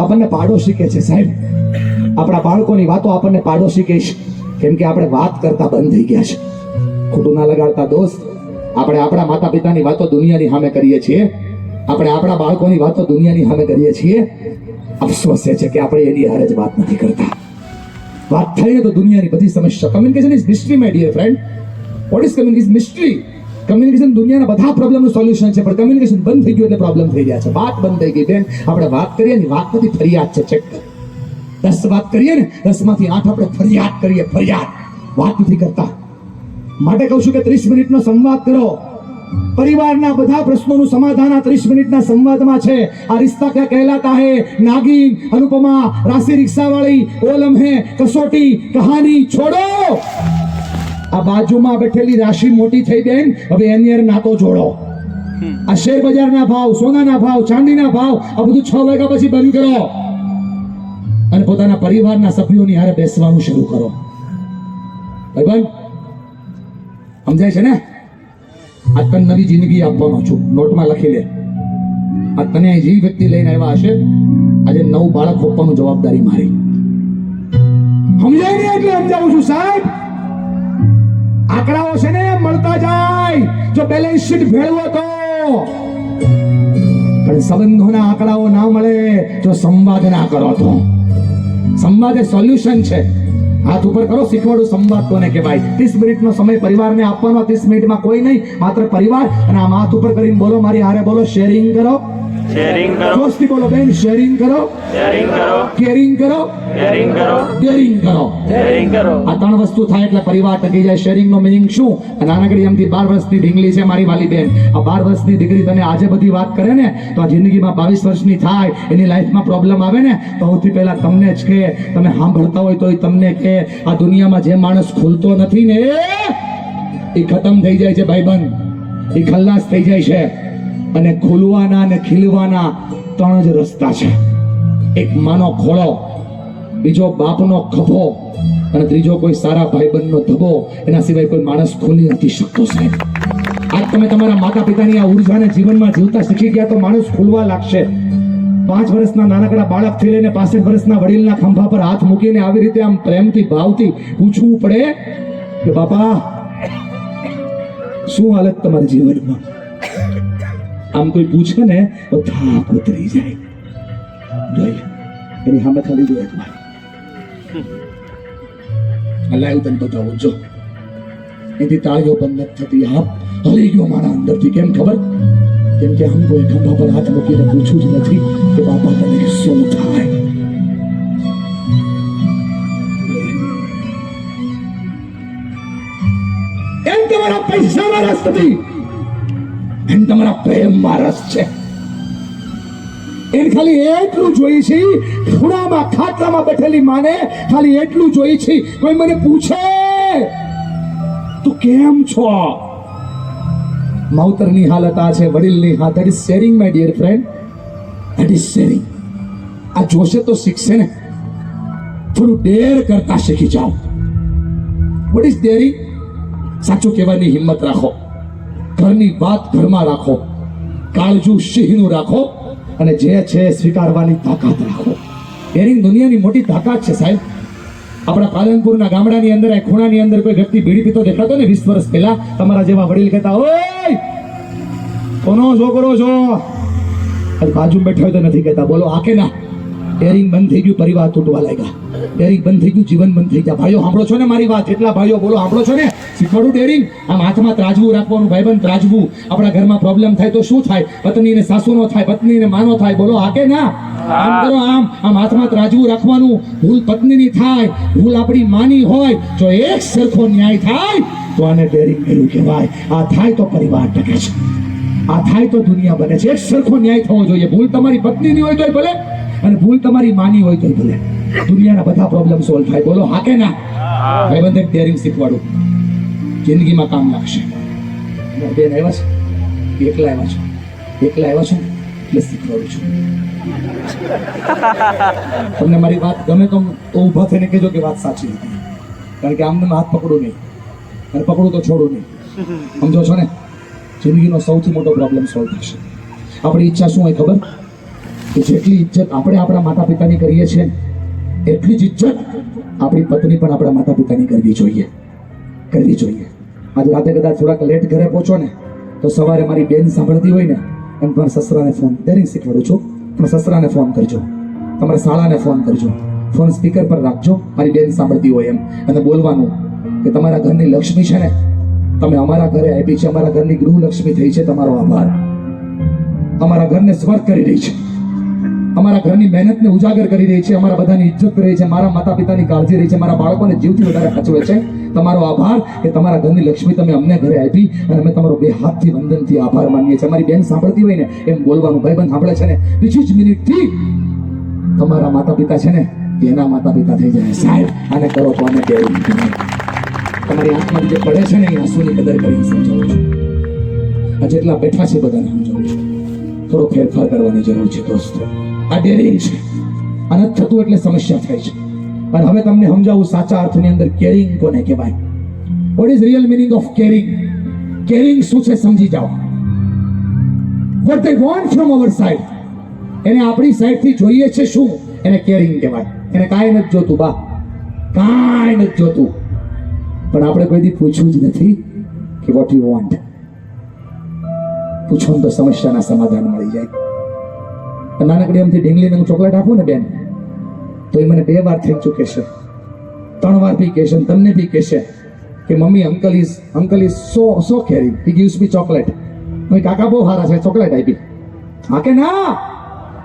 આપણને પાડોશી કહે છે સાહેબ. આપણા બાળકોની વાતો આપણને પાડોશી કહે છે, કેમ કે આપણે વાત કરતા બંધ થઈ ગયા છે. ખોટું ના લગાડતા દોસ્ત. આપણે આપણા માતા પિતાની વાતો દુનિયાની સામે કરીએ છીએ, આપણે આપણા બાળકોની વાતો દુનિયાની સામે કરીએ છીએ. અફસોસ એ છે કે આપણે એની હારે જ વાત નથી કરતા. વાત થાય ને તો દુનિયાની બધી સમસ્યા. Communication is mystery my dear friend. What is communication? Mystery. Communication દુનિયાના બધા પ્રોબ્લેમનું સોલ્યુશન છે, પણ કમ્યુનિકેશન બંધ થઈ ગયું એટલે પ્રોબ્લેમ થઈ ગયા છે. વાત બંધ થઈ ગઈ બેન. આપણે વાત કરીએ ને, વાત નથી ફરિયાદ છે. ચેક કર. 10 વાત કરીએ ને, 10 માંથી 8 આપણે ફરિયાદ કરીએ. ફરિયાદ, વાત નથી કરતા. માટે કહું છું કે 30 મિનિટનો સંવાદ કરો. પરિવારના બધા પ્રશ્નોનું સમાધાન આ 30 મિનિટના સંવાદમાં છે. આ રિશ્તા ક્યાં કહેલાતા હે, નાગિન, અનુપમા, રાશિ રિક્ષાવાળી, ઓ લમ્હે, કસોટી, કહાની છોડો. આ બાજુમાં બેઠેલી રાશિ મોટી થઈ બેન, હવે એની હારે નાતો જોડો. આ શેર બજારના ભાવ, સોનાના ભાવ, ચાંદીના ભાવ, આ બધું 6 વાગ્યા પછી બંધ કરો, અને પોતાના પરિવારના સભ્યોની હારે બેસવાનું શરૂ કરો. ભાઈ સમજાય છે ને? આ તને નવી જિંદગી આપવાનો છું, નોટમાં લખી લે. આ તને જે વ્યક્તિ લઈને આવ્યા હશે, આજે નવું બાળક આપવાનું જવાબદારી મારી. સમજાય ને એટલે સમજાવું છું સાહેબ. આંકડાઓ છે ને મળતા જાય, જો બેલેન્સ શીટ ભેળવો તો. પણ સંબંધોના આંકડાઓ ના મળે જો સંવાદ ના કરો તો. સંવાદ એ સોલ્યુશન છે. હાથ ઉપર કરો, શીખવાડો સંવાદ કોને કહેવાય. 30 મિનિટનો સમય પરિવારને આપવાનો. 30 મિનિટમાં કોઈ નહીં, માત્ર પરિવાર. અને આમ હાથ ઉપર કરીને બોલો, મારી હારે બોલો, શેરિંગ કરો. શેરિંગ કરો. જોશથી બોલો બેન, શેરિંગ કરો. શેરિંગ કરો. કેરિંગ કરો. શેરિંગ કરો. ડેરિંગ કરો. શેરિંગ કરો. આ 3 વસ્તુ થાય એટલે પરિવાર ટકી જાય. શેરિંગ નો મિનિંગ શું? નાનકડી એમથી 12 વર્ષની ઢીંગલી છે મારી વાલી બેન. આ 12 વર્ષની દીકરી તને આજે બધી વાત કરે ને, તો આ જિંદગીમાં 22 વર્ષની થાય, એની લાઈફમાં પ્રોબ્લેમ આવે ને, તો સૌથી પહેલા તમને જ કે, તમે સાંભળતા હોય તો તમને કે, આ દુનિયામાં જે માણસ ખુલતો નથી ને એ ખતમ થઈ જાય છે ભાઈબંધ. એ ખલ્લાસ થઈ જાય છે. અને ખુલવાના અને ખીલવાના 3 જ રસ્તા છે. એક માનો ખોળો, બીજો બાપનો ખભો, અને ત્રીજો કોઈ સારા ભાઈબંધનો ધબો. એના સિવાય કોઈ માણસ ખુલી નથી શકતો સાહેબ. આજ તમે તમારા માતા પિતાની આ ઉર્જાને જીવનમાં જીવતા શીખી ગયા તો માણસ ખુલવા લાગશે. 5 વર્ષના નાનકડા બાળકથી લઈને 65 વર્ષના વડીલના ખંભા પર હાથ મૂકીને આવી રીતે આમ પ્રેમથી, ભાવથી પૂછવું પડે કે બાપા શું હાલત તમારી જીવનમાં? આમ કોઈ પૂછે ને તો થાક ઉતરી જાય. જોઈ એની સામે ખાલી જોઈએ તમારે. અલ્લાહ તને બતાવું જો એથી તાળીઓ બંધ નથી થતી. હા હલી ગયો મારા અંદરથી. કેમ ખબર? કેમ કે આમ કોઈ ખંભા પર હાથ મૂકીને પૂછવું જ નથી કે બાપા તને શું થાય. એમ તમારા પૈસામાં રસ નથી, એમ તમારા પ્રેમમાં રસ છે. એને ખાલી એટલું જોઈએ છે, ખૂણામાં ખાટલામાં બેઠેલી માને ખાલી એટલું જોઈએ છે, કોઈ મને પૂછે તું કેમ છો? માવતરની હાલત આ છે, વડીલની હાથ. That is sharing my dear friend, that is sharing. આ જોશે તો શીખશે ને. થોડું ડેર કરતા શીખી જાઓ. What is daring? સાચું કહેવાની હિંમત રાખો, ઘરની વાત ઘરમાં રાખો, કાળજું સિંહનું રાખો, અને જે છે સ્વીકારવાની તાકાત રાખો. ડેરિંગ દુનિયાની મોટી તાકાત છે સાહેબ. આપણા પાલનપુરના ગામડાની અંદર આ ખૂણાની અંદર કોઈ વ્યક્તિ બીડી પીતો દેખાતો ને 20 વર્ષ પહેલા, તમારા જેવા વડીલ કહેતા, ઓય કોનો છોકરો છો? અને બાજુ બેઠો હોય તો નથી કહેતા, બોલો આ કે ના? ડેરિંગ બંધ થઈ ગયું, પરિવાર તૂટવા લાગ્યા. ડેરિંગ બંધ થઈ ગયું, જીવન બંધ થઈ ગયા. ભાઈઓ સાંભળો છો ને મારી વાત? એટલા ભાઈઓ બોલો, સાંભળો છો ને? શીખવાડું ડેરિંગ. આમ હાથમાં ત્રાજવું રાખવાનું, ભાઈબંધ ત્રાજવું. આપણા ઘરમાં પ્રોબ્લેમ થાય તો શું થાય? પત્નીને સાસુનો થાય, પત્નીને માનો થાય. બોલો હા કે ના? આમ કરો, આમ હાથમાં ત્રાજવું રાખવાનું. ભૂલ પત્નીની થાય, ભૂલ આપણી માની હોય, જો એક સરખો ન્યાય થાય તો આને ડેરિંગ કર્યું કહેવાય. આ થાય તો પરિવાર ટકે છે, આ થાય તો દુનિયા બને છે. એક સરખો ન્યાય થવો જોઈએ. ભૂલ તમારી પત્નીની હોય તોય ભલે, અને ભૂલ તમારી માની હોય તોય ભલે. દુનિયાના બધા પ્રોબ્લેમ સોલ્વ થાય. બોલો હા કે ના? ભાઈબંધ એક ડેરિંગ શીખવાડું, જિંદગીમાં કામ લાગશે. બેન આવ્યા છે, એકલા આવ્યા છો, એકલા આવ્યા છો એટલે શીખવાડું છું. તમને મારી વાત ગમે તો ઊભા થઈને કહેજો કે વાત સાચી હતી. કારણ કે આમને હાથ પકડું નહીં, અને પકડું તો છોડું નહીં. સમજો છો ને? જિંદગીનો સૌથી મોટો પ્રોબ્લેમ સોલ્વ થશે. આપણી ઈચ્છા શું હોય ખબર? કે જેટલી ઇજ્જત આપણે આપણા માતા પિતાની કરીએ છીએ, એટલી જ ઇજ્જત આપણી પત્ની પણ આપણા માતા પિતાની કરવી જોઈએ, કરવી જોઈએ. આજે રાતે કદાચ થોડાક લેટ ઘરે પહોંચો ને તો સવારે મારી બેન સાંભળતી હોય ને, એમ તમારા સસરાને ફોન ડેરિંગ શીખવાડું છું. તમારા સસરાને ફોન કરજો, તમારા શાળાને ફોન કરજો, ફોન સ્પીકર પર રાખજો, મારી બેન સાંભળતી હોય એમ, અને બોલવાનું કે તમારા ઘરની લક્ષ્મી છે ને, તમે અમારા ઘરે આપી છે, અમારા ઘરની ગૃહલક્ષ્મી થઈ છે, તમારો આભાર. અમારા ઘરને સ્વર્ગ કરી રહી છે, અમારા ઘરની મહેનતને ઉજાગર કરી રહી છે, અમારા બધાની ઇજ્જત કરી રહી છે, મારા માતા પિતાની કાળજી રહી છે, મારા બાળકોને જીવથી વધારે સાચવે છે. તમારો આભાર કે તમારા ઘરની લક્ષ્મી તમે અમને ઘરે આપી, અને અમે તમારો બે હાથથી વંદનથી આભાર માનીએ છીએ. અમારી બેન સાંભળતી હોય ને એમ બોલવાનું. ભાઈબંધ સાંભળે છે ને, બીજી જ મિનિટથી તમારા માતા પિતા છે ને એના માતા પિતા થઈ જાય. સાહેબ આને કરો તો આને ડેરિંગ કહેવાય. તમારી આંખમાં જે પડે છે ને એ આંસુની કદર કરીને સમજાવું છું. આ જેટલા બેઠા છે બધાને સમજાવું છું. થોડો ફેરફાર કરવાની જરૂર છે દોસ્તો. આ ડેરિંગ છે, આ નથી થતું એટલે સમસ્યા થાય છે. અને હવે તમને સમજાવું સાચા અર્થની અંદર કેરિંગ કોને કહેવાય. What is real meaning of caring? Caring શું છે સમજી જાઓ. What they want from our side, એને આપણી સાઈડથી જોઈએ છે શું, એને કેરિંગ કહેવાય. એને કાંઈ નથી જોતું બા, કાંઈ નથી જોતું. પણ આપણે કોઈ દી પૂછવું જ નથી કે વોટ યુ વોન્ટ. પૂછો ને તો સમસ્યાના સમાધાન મળી જાય. નાનકડી એમથી ઢીંગલીને હું ચોકલેટ આપું ને બેન, તો એ મને 2 વાર થેન્ક યુ કહેશે, 3 વાર બી કહેશે, તમને બી કહેશે કે mummy uncle is so caring, he gives me chocolate. કાકા બહુ સારા છે, ચોકલેટ આપી. હા કે ના?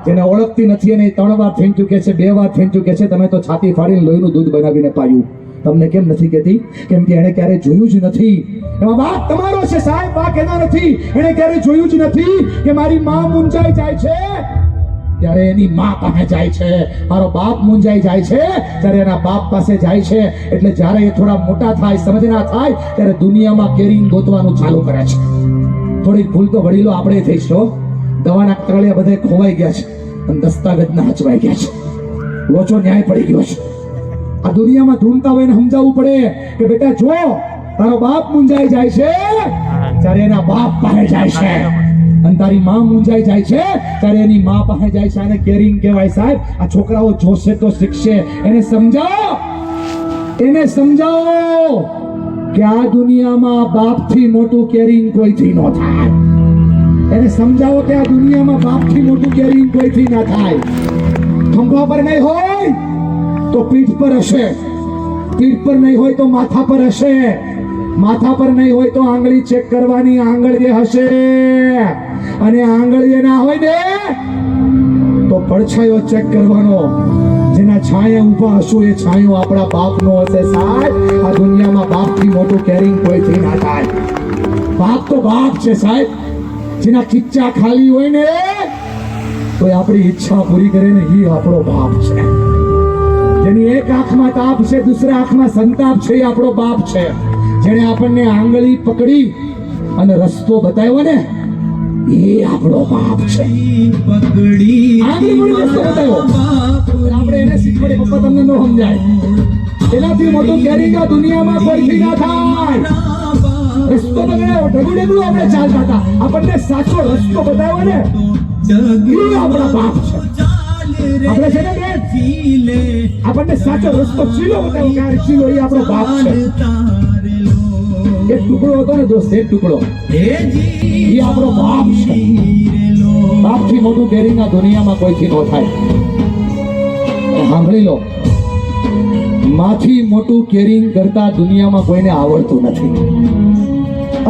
જેને ઓળખતી નથી એને 3 વાર થેન્ક યુ કહે છે, 2 વાર થેન્ક યુ કહે છે. તમે તો છાતી ફાડીને લોહીનું દૂધ બનાવીને પાયું. તમને કેમ નથી કહેતી? કેમ કે એને ક્યારે જોયું જ નથી. એમાં વાક તમારો છે સાહેબ, વાક એનો નથી. એને ક્યારે જોયું જ નથી કે મારી માં મૂંઝાઈ જાય છે ત્યારે એની માં પાસે જાય છે, મારો બાપ મૂંઝાઈ જાય છે ત્યારે એના બાપ પાસે જાય છે. એટલે જ્યારે એ થોડા મોટા થાય, સમજના થાય, ત્યારે દુનિયામાં કેરિંગ ગોતવાનું ચાલુ કરે છે. થોડીક ભૂલ તો વડીલો આપણે થઈશું. દવાના તળિયા બધે ખોવાઈ ગયા છે અને દસ્તાવેજના હચવાઈ ગયા છે. લોચો ન્યાય પડી ગયો છે. આ દુનિયામાં ધૂમતા હોય ને સમજાવવું પડે કે બેટા જો તારો બાપ મૂંઝાઈ જાય છે ત્યારે એના બાપ પાસે જાય છે, અને તારી માં મૂંઝાઈ જાય છે ત્યારે એની માં પાસે જાય છે. આને કેરિંગ કહેવાય સાહેબ. આ છોકરાઓ જોશે તો શીખશે. એને સમજાવો, એને સમજાવો કે આ દુનિયામાં બાપથી મોટું કેરિંગ કોઈથી ન થાય. એને સમજાવો કે આ દુનિયામાં બાપથી મોટું કેરિંગ કોઈથી ના થાય. ખંભા પર નહીં હોય તો પીઠ પર હશે, પીઠ પર નહીં હોય તો માથા પર હશે, માથા પર નહીં હોય તો આંગળી ચેક કરવાની, આંગળીએ હશે, અને આંગળીએ ના હોય ને તો પડછાયો ચેક કરવાનો. જેના છાયા ઊભા હશું એ છાયો આપણા બાપનો હશે સાહેબ. આ દુનિયામાં બાપથી મોટું કેરિંગ કોઈથી ના થાય. બાપ તો બાપ છે સાહેબ. જેના ખીચ્ચા ખાલી હોય ને તો આપણી ઈચ્છા પૂરી કરે ને એ આપણો બાપ છે. જેની એક આંખમાં તાપ છે, દુસરા આંખમાં સંતાપ છે, એ આપણો બાપ છે. જેને આપણને આંગળી પકડી અને રસ્તો બતાવ્યો ને એ આપણો બાપ છે. આંગળી પકડી રસ્તો બતાવ્યો, આપણે એને શીખવાડે પપ્પા તમને ન સમજાય. એનાથી મોટું કેરિંગ આ દુનિયામાં કોઈથી ના થાય. રસ્તો બતાવ્યો, ઢગું આપણે ચાલતા હતા, આપણને સાચો રસ્તો બતાવ્યો ને એ આપણા બાપ છે. આપણે છે ને બેન, આપણને સાચો રસ્તો ચીલો બતાવ્યો કે આ ચીલો એ આપણો બાપ છે. એક ટુકડો હતો ને દોસ્ત, એક ટુકડો એ આપણો બાપ છે. બાપથી મોટું કેરિંગ આ દુનિયામાં કોઈથી ન થાય. સાંભળી લો, માથી મોટું કેરિંગ કરતા દુનિયામાં કોઈને આવડતું નથી.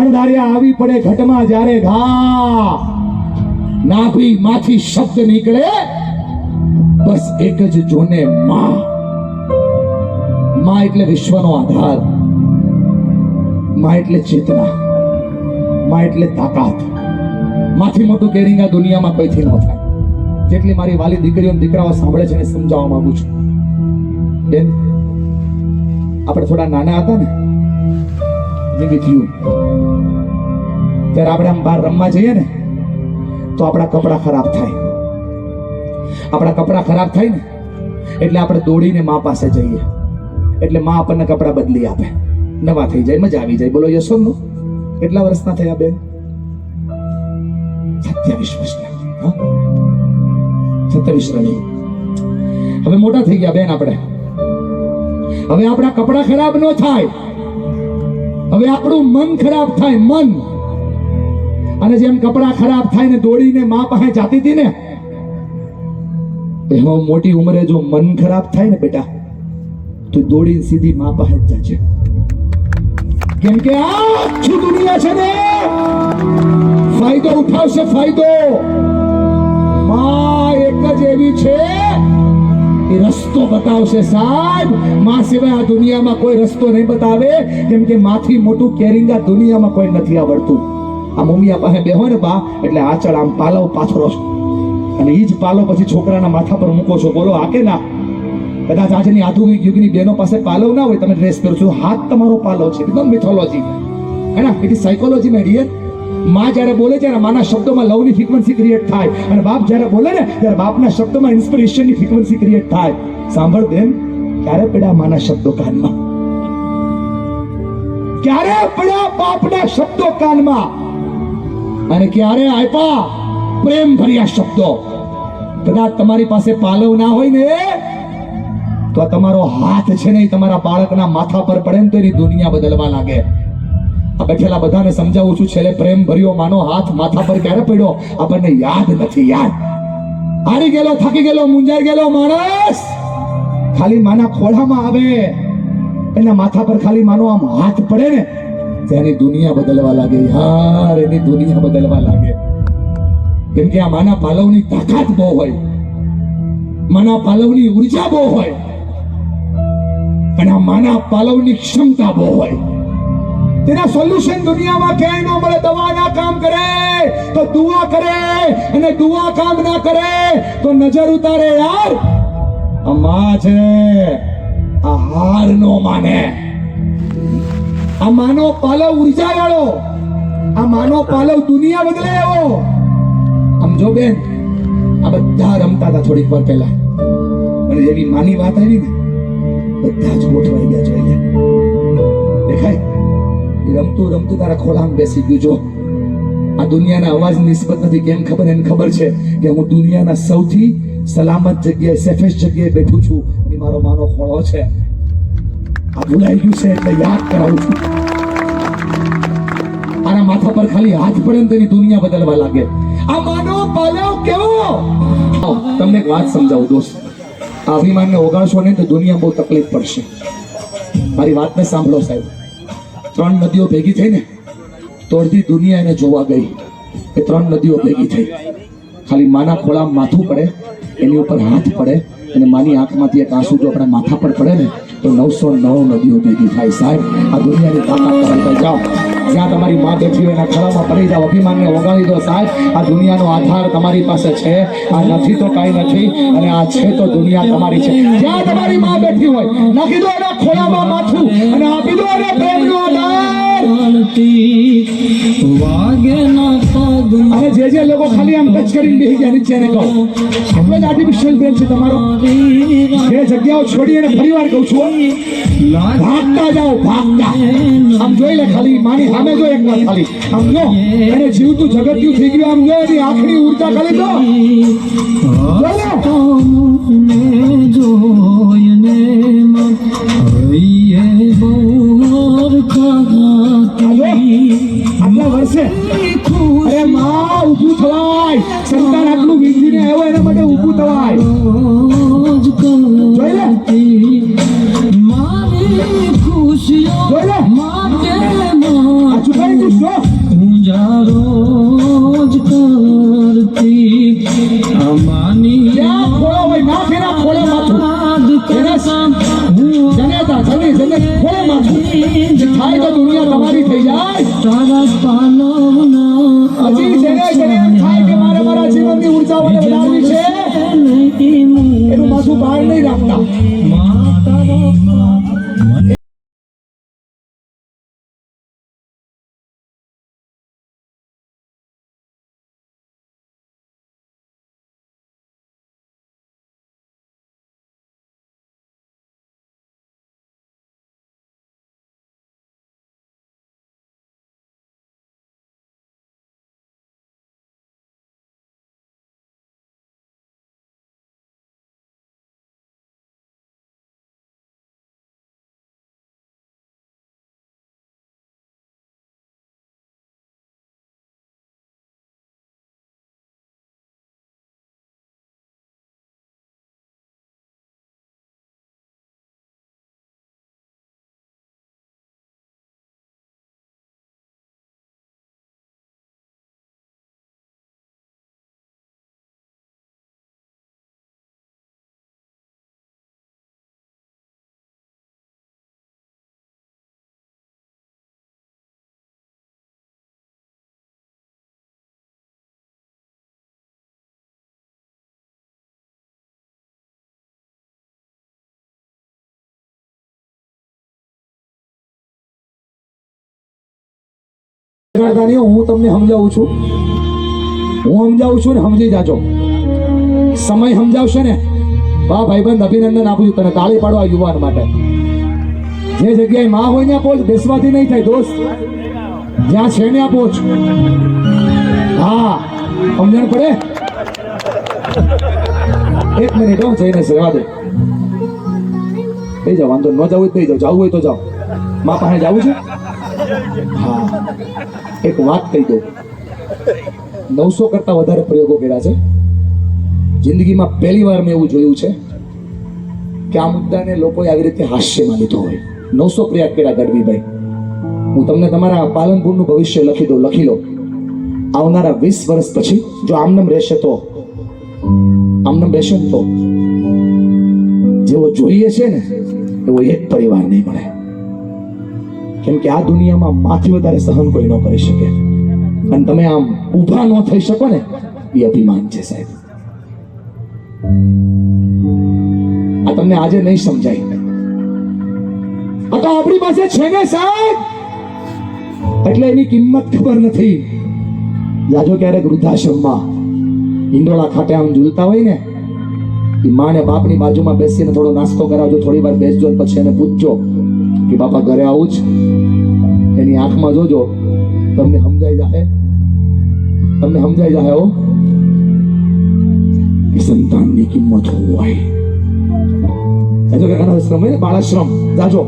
અણધાર્યા આવી પડે ઘટમાં જ્યારે ઘા નાભી માંથી શબ્દ નીકળે, બસ એક જ જોને માં. માં એટલે વિશ્વનો આધાર, માં એટલે ચેતના, માં એટલે તાકાત. માથી મોટું કેરિંગ આ દુનિયામાં કોઈથી ન થાય. જેટલી મારી વાલી દીકરીઓ અને દીકરાઓ સાંભળે છે એને સમજાવવા માંગુ છું. બેન, આપણે થોડા નાના હતા ને, ત્યારે આપણે આમ બહાર રમવા જઈએ ને તો આપણા કપડાં ખરાબ થાય. આપણા કપડાં ખરાબ થાય ને એટલે આપણે દોડીને મા પાસે જઈએ, એટલે મા આપણને કપડાં બદલી આપે, નવા થઈ જાય, મજા આવી જાય. બોલો યશોનો કેટલા વર્ષના થયા બેન? 27 વર્ષના. 27 રની. હવે મોટા થઈ ગયા બેન આપણે. હવે આપણા કપડાં ખરાબ ન થાય, હવે આપણું મન ખરાબ થાય, મન. અને જેમ કપડાં ખરાબ થાય ને દોડીને મા પાસે જાતી હતી ને, એમાં મોટી ઉંમરે જો મન ખરાબ થાય ને બેટા, તો દોડીને સીધી મા પાસે જ જાજે. કેમ કે આખી દુનિયા છે ને ફાયદો ઉઠાવશે, ફાયદો. માં એક જ એવી છે, એ રસ્તો બતાવશે સાહેબ. માં સિવાય આ દુનિયામાં કોઈ રસ્તો નહીં બતાવે. કેમ કે માથી મોટું કેરિંગ આ દુનિયામાં કોઈ નથી આવડતું. આ મમ્મીયા પાસે બેહો ને બા, એટલે આચળ આમ પાલવ પાથરો છો, અને એ જ પાલો પછી છોકરાના માથા પર મૂકો છો. બોલો આ કે ના? કદાચ આજની આધુનિક યુગની બહેનો પાસે પાલવ ના હોય, તમે ડ્રેસ પહેરો છો, હાથ તમારો પાલો છે. એકદમ મિથોલોજી હે ના, ઇટ ઇઝ સાયકોલોજી મેં ડિયર. માં જ્યારે બોલે ત્યારે માના શબ્દોમાં લવની ફ્રીક્વન્સી ક્રિએટ થાય, અને બાપ જ્યારે બોલે ને ત્યારે બાપના શબ્દોમાં ઇન્સ્પિરેશનની ફ્રીક્વન્સી ક્રિએટ થાય. સાંભળ બેન, ક્યારે પડ્યા માના શબ્દો કાનમાં? ક્યારે પડ્યા બાપના શબ્દો કાનમાં? અને ક્યારે આપ્યા પ્રેમ ભર્યા શબ્દો? કદાચ તમારી પાસે પાલવ ના હોય ને તો આ તમારો હાથ છે ને, તમારા બાળકના માથા પર પડે ને તો એની દુનિયા બદલવા લાગે. આ બેઠેલા બધાને સમજાવું છું, છેલ્લે પ્રેમ ભર્યો માનો હાથ માથા પર ક્યારે પડ્યો આપણને યાદ નથી. યાદ હારી ગયેલો, થાકી ગયેલો, મુંજાઈ ગયેલો માણસ ખાલી માના ખોળામાં આવે, એના માથા પર ખાલી માનો આમ હાથ પડે ને, તેની દુનિયા બદલવા લાગે. યાર, એની દુનિયા બદલવા લાગે. કેમ કે આ માના પાલવની તાકાત બહુ હોય, માના પાલવની ઉર્જા બહુ હોય, અને આ માના પાલવની ક્ષમતા બહુ હોય. તેના સોલ્યુશન દુનિયામાં ક્યાંય ન મળે. દવા ના કામ કરે તો દુઆ કરે, અને દુઆ કામ ના કરે તો નજર ઉતારે. યાર, આ માં છે, આ હાર નો માને. આ માનો પાલવ ઉર્જા વાળો, આ માનો પાલવ દુનિયા બદલે એવો. આમ જો બેન, આ બધા રમતા હતા થોડીક વાર પહેલા, અને જેવી માની વાત આવી ને બધા જ ગોઠવાઈ ગયા. જોઈએ દેખાય, રમતું રમતું તારા ખોળામાં બેસી ગયું. જો આ દુનિયાના અવાજ નિસ્બત નથી. કેમ ખબર? એને ખબર છે કે હું દુનિયાના સૌથી સલામત જગ્યાએ, સેફેસ્ટ જગ્યાએ બેઠું છું, અને મારો માનો ખોળો છે. આ ભૂલાઈ ગયું છે એટલે યાદ કરાવું છું. આના માથા પર ખાલી હાથ પડે ને તેની દુનિયા બદલવા લાગે. આ માનો પાલવ કેવો? તમને એક વાત સમજાવું દોસ્ત, આ અભિમાનને ઓગાળશો ને તો દુનિયા બહુ તકલીફ પડશે. મારી વાતને સાંભળો સાહેબ. 3 નદીઓ ભેગી થઈ ને તો અડધી દુનિયા એને જોવા ગઈ. એ 3 નદીઓ ભેગી થઈ. ખાલી માના ખોળામાં માથું પડે, એની ઉપર હાથ પડે, અને માની આંખમાંથી એક આંસુ જો આપણા માથા પર પડે ને તો 909 નદીઓ ભેગી થાય. સાહેબ, આ દુનિયાની તાકાત કરાવી જાઓ. જ્યાં તમારી માં બેઠી હોય એના ખળામાં પડી જાઓ, અભિમાનને ઓગાળી દો. સાહેબ, આ દુનિયાનો આધાર તમારી પાસે છે. આ નથી તો કાંઈ નથી, અને આ છે તો દુનિયા તમારી છે. જ્યાં તમારી માં બેઠી હોય નાખી દો એના ખોળામાં માથું, અને આપી દો એને પ્રેમનો આધાર. વાગે ના પગ અને જે લોકો ખાલી આમ ટચ કરીને બેસી ગયા નીચે એને કહો એટલો જ આર્ટિફિશિયલ બ્રેન છે તમારો. જે જગ્યાઓ છોડી અને ફરીવાર કહું છું ભાગતા જાઓ ભાગતા. આમ જોઈ લે ખાલી માની સામે જો એકવાર ખાલી આમ જો એને જીવતું જગત્યું થઈ ગયું આમ જો એની આંખની ઉર્જા ખાલી જો જોઈને હૈયે બોર આટલા વર્ષે અરે માં ઊભું થવાય. સંતાન આટલું વીંધીને આવ્યો એના માટે ઊભું થવાય. જોઈ લે મારી ખુશીઓ જોઈ લે માટે આ ચુકાઈ તું જો પૂજા રોજ કરતી અમાની ક્યાં ખોળો હોય નાખ એના ખોળે માથું જનેતા જને જને ખોળે માથું જે થાય તો દુનિયા તમારી થઈ જાય. તારા પાલવના હજી જેને જેને એમ થાય કે મારે મારા જીવનની ઉર્જાઓને વધારવી છે એનું માથું બહાર નહીં રાખતા. હું તમને સમજાવું છું ને સમજી જાજો. સમય સમજાવશે ને વાહ ભાઈબંધ અભિનંદન આપું છું તને. તાળી પાડો આ યુવાન માટે. જે જગ્યાએ માં હોય ત્યાં પહોંચ. બેસવાથી નહીં થાય દોસ્ત. જ્યાં છે ત્યાં પહોંચ. હા સમજણ પડે. એક મિનિટ હું જઈને સેવા દે. થઈ જાવ વાંધો ન જવું થઈ જાવ. જવું હોય તો જાઓ. માં પાસે જવું છે. હા એક વાત કહી દઉં. 900 કરતા વધારે પ્રયોગો કર્યા છે જિંદગીમાં. પહેલી વાર મેં એવું જોયું છે કે આ મુદ્દાને લોકોએ આવી રીતે હાસ્યમાં લીધો હોય. 900 પ્રયાગ કર્યા ગઢવીભાઈ. હું તમને તમારા પાલનપુરનું ભવિષ્ય લખી દઉં. લખી લો. આવનારા 20 વર્ષ પછી જો આમનામ રહેશે તો જેવો જોઈએ છે ને એવો એક પરિવાર નહીં મળે. કેમ કે આ દુનિયામાં માથી વધારે સહન કોઈ ન કરી શકે. અને તમે આમ ઊભા ન થઈ શકો ને એ અભિમાન છે સાહેબ. આ તમને આજે નહીં સમજાય. આ તો આપણી પાસે છે ને સાહેબ એટલે એની કિંમત ખબર નથી. જાજો ક્યારેક વૃદ્ધાશ્રમમાં ઈંડોળા ખાતે આમ ઝૂલતા હોય ને એ માને બાપની બાજુમાં બેસીને થોડો નાસ્તો કરાવજો. થોડી વાર બેસજો પછી એને પૂછજો કે બાપા ઘરે આવું જ. એની આંખમાં જોજો તમને સમજાઈ જાય હો કે સંતાનની કિંમત હોય. જાજો કે આશ્રમ હોય ને બાળાશ્રમ જાજો.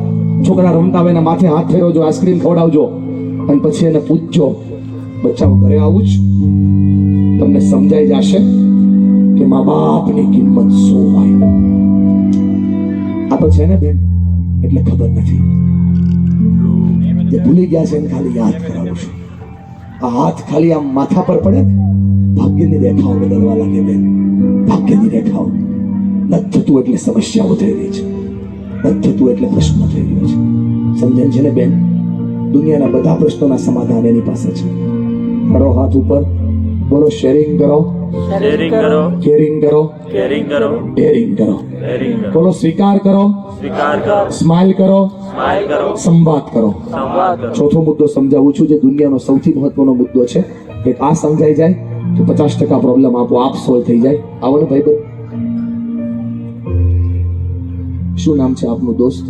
છોકરા રમતા હોય એના માથે હાથ ફેરવજો. આઈસ્ક્રીમ ખવડાવજો અને પછી એને પૂછજો બચ્ચાઓ ઘરે આવું જ. તમને સમજાઈ જશે કે મા બાપની કિંમત શું હોય. આ તો છે ને બેન એટલે ખબર નથી. જે ભૂલી ગયા છે એને ખાલી યાદ કરાવું છું. આ હાથ ખાલી આમ માથા પર પડે ને ભાગ્યની રેખાઓ બદલવા લાગે બેન. ભાગ્યની રેખાઓ નથી થતું એટલે સમસ્યાઓ થઈ રહી છે. નથી થતું એટલે પ્રશ્ન થઈ રહ્યો છે. સમજણ છે ને બેન. દુનિયાના બધા પ્રશ્નોના સમાધાન એની પાસે છે. કરો હાથ ઉપર, બોલો શેરિંગ કરો. શેરિંગ કરો કેરિંગ કરો, કેરિંગ કરો ડેરિંગ કરો. શેરિંગ કરો બોલો સ્વીકાર કરો, સ્વીકાર કરો સ્માઇલ કરો, સ્માઈલ કરો સંવાદ કરો. સંવાદ કરો ચોથો મુદ્દો સમજાવું છું, જે દુનિયાનો સૌથી મહત્વનો મુદ્દો છે. એક આ સમજાઈ જાય તો 50% પ્રોબ્લેમ આપોઆપ સોલ્વ થઈ જાય. આવો ને ભાઈ. શું નામ છે આપનું દોસ્ત?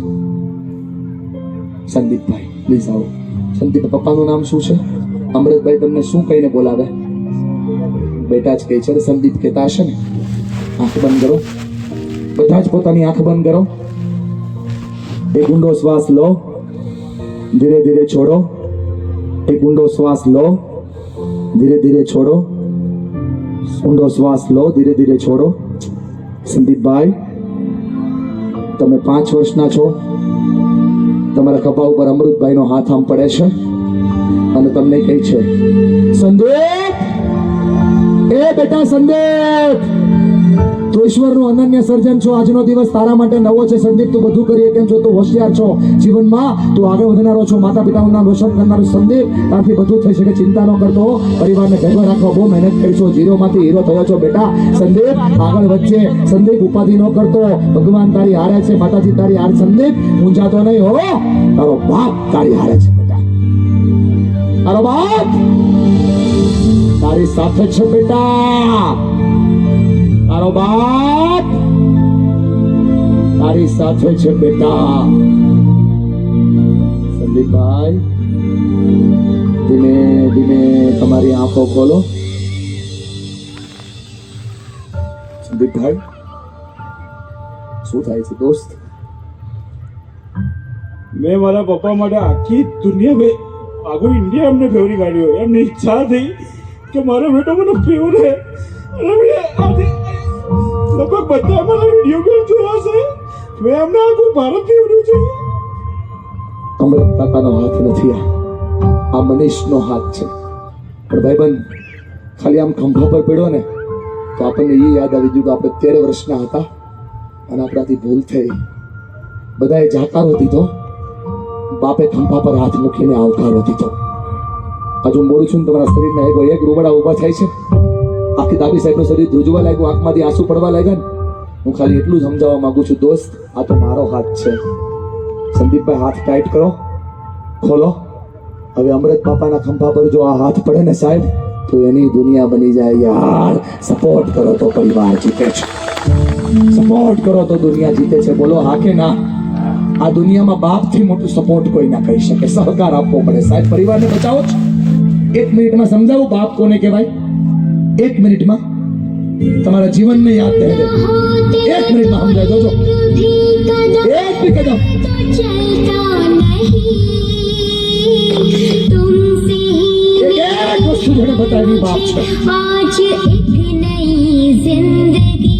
સંદીપભાઈ. પ્લીઝ આવો. સંદીપ, પપ્પાનું નામ શું છે? અમૃતભાઈ તમને શું કહીને બોલાવે? બેટા જ કહે છે. સંદીપ કહેતા હશે ને? આંખ બંધ કરો, બધા જ પોતાની આંખ બંધ કરો. એક ઊંડો શ્વાસ લો, ધીરે ધીરે છોડો. એક ઊંડો શ્વાસ લો, ધીરે ધીરે છોડો. ઊંડો શ્વાસ લો, ધીરે ધીરે છોડો. સંદીપભાઈ, તમે 5 વર્ષના છો. તમારા ખભા ઉપર અમૃતભાઈનો હાથ આમ પડે છે અને તમને કહે છે, સંદીપ, એ બેટા સંદીપ, તું ઈશ્વરનું અનન્ય સર્જન છો. આજનો દિવસ તારા માટે નવો છે. સંદીપ, તું બધું કરી કેમ છો? તું હોશિયાર છો જીવનમાં, તું આગળ વધનારો છો, માતા પિતાનું નામ રોશન કરનારો. સંદીપ, તારથી બધું થઈ શકે. ચિંતા ન કરતો. પરિવારને ભેગો રાખવા બહુ મહેનત કરી છો. ઝીરોમાંથી હીરો થયો છો બેટા. સંદીપ, આગળ વધજે. સંદીપ, ઉપાધિ ન કરતો. ભગવાન તારી હારે છે, માતાજી તારી હારે. સંદીપ, મૂંઝાતો નહીં હો. તારો બાપ તારી હારે છે બેટા. તારો બાપ તારી સાથે છે બેટા. તારો બાપ તારી સાથે છે બેટા. સંદીપભાઈ, ધીમે ધીમે તમારી આંખો ખોલો. સંદીપભાઈ, શું થાય છે દોસ્ત? મેં મારા પપ્પા માટે આખી દુનિયા આખું ઇન્ડિયા એમને ફેવરી કાઢ્યો. એમની ઈચ્છા થઈ કે મારો બેટો મને ફેવરે. અને મેં આજે લગભગ બધા મારા વિડીયો કોલ જોયા છે. મેં એમને આખું ભારત ફેવર્યું છે. અમૃત કાકાનો હાથ નથી, આ મનીષનો હાથ છે. પણ ભાઈબંધ, ખાલી આમ ખંભા પર પડ્યો ને તો આપણને એ યાદ આવી ગયું કે આપણે 13 વર્ષના હતા અને આપણાથી ભૂલ થઈ. બધાએ જાકારો દીધો, બાપે ખંભા પર હાથ મૂકીને આવકારો દીધો. હજુ બોલું છું ને, તમારા શરીરના એક રૂબડા ઊભા થાય છે. આખી ડાબી સાઈડનું શરીર ધ્રુજવા લાગ્યું, આંખમાંથી આંસુ પડવા લાગ્યા ને. હું ખાલી એટલું સમજાવવા માંગુ છું, દોસ્ત, આ તો મારો હાથ છે. સંદીપભાઈ, હાથ ટાઈટ કરો, ખોલો. હવે અમૃત બાપાના ખંભા પર જો આ હાથ પડે ને સાહેબ, તો એની દુનિયા બની જાય યાર. સપોર્ટ કરો તો પરિવાર જીતે છે. સપોર્ટ કરો તો દુનિયા જીતે છે. બોલો હા કે ના? આ દુનિયામાં બાપથી મોટું સપોર્ટ કોઈ ના કહી શકે. સહકાર આપવો પડે સાહેબ. પરિવારને બચાવો છો. 1 મિનિટમાં સમજાવું બાપ કોને કહેવાય. 1 મિનિટમાં તમારા જીવનને યાદ રહે. 1 મિનિટમાં સમજાય જોજો. એક भी कदम एक वस्तु जोड़े बताएगी बाप છે. आज एक नई जिंदगी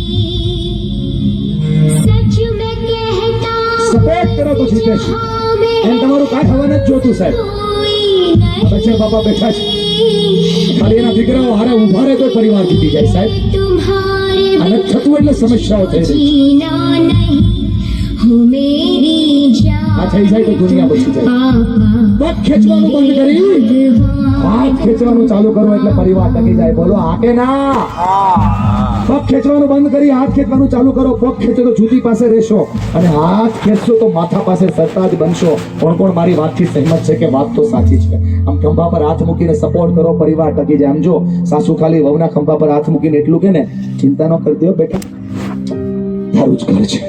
सच में कहता સપોર્ટ કરો તો જીતે છે. એમ તમારું કાંઈ થવા નથી જોતું સાહેબ. બચ્ચા બાપા બેઠા છે, ખાલી એના દીકરાઓ હારે ઉભા રહે તો પરિવાર જીતી જાય સાહેબ. तुम्हारे અને થતું એટલે સમસ્યાઓ થઈ રહી. जीना नहीं हो मेरी जान આ થઈ જાય તો દુનિયા બચી જાય. पापा પગ ખેંચવાનું બંધ કરી હાથ ખેંચવાનું ચાલુ કરો એટલે પરિવાર ટકી જાય. બોલો હા કે ના? પગ ખેંચવાનું બંધ કરી હાથ ખેંચવાનું ચાલુ કરો. પગ ખેંચો તો જૂતી પાસે રહેશો અને હાથ ખેંચશો તો માથા પાસે સરતાજ બનશો. કોણ કોણ મારી વાતથી સહેમત છે કે વાત તો સાચી છે? આમ ખંભા પર હાથ મૂકીને સપોર્ટ કરો, પરિવાર ટકી જાય. આમ જો સાસુ ખાલી વહુના ખંભા પર હાથ મૂકીને એટલું કે ને, ચિંતા ન કરી દો બેટા, તારું જ ઘર છે.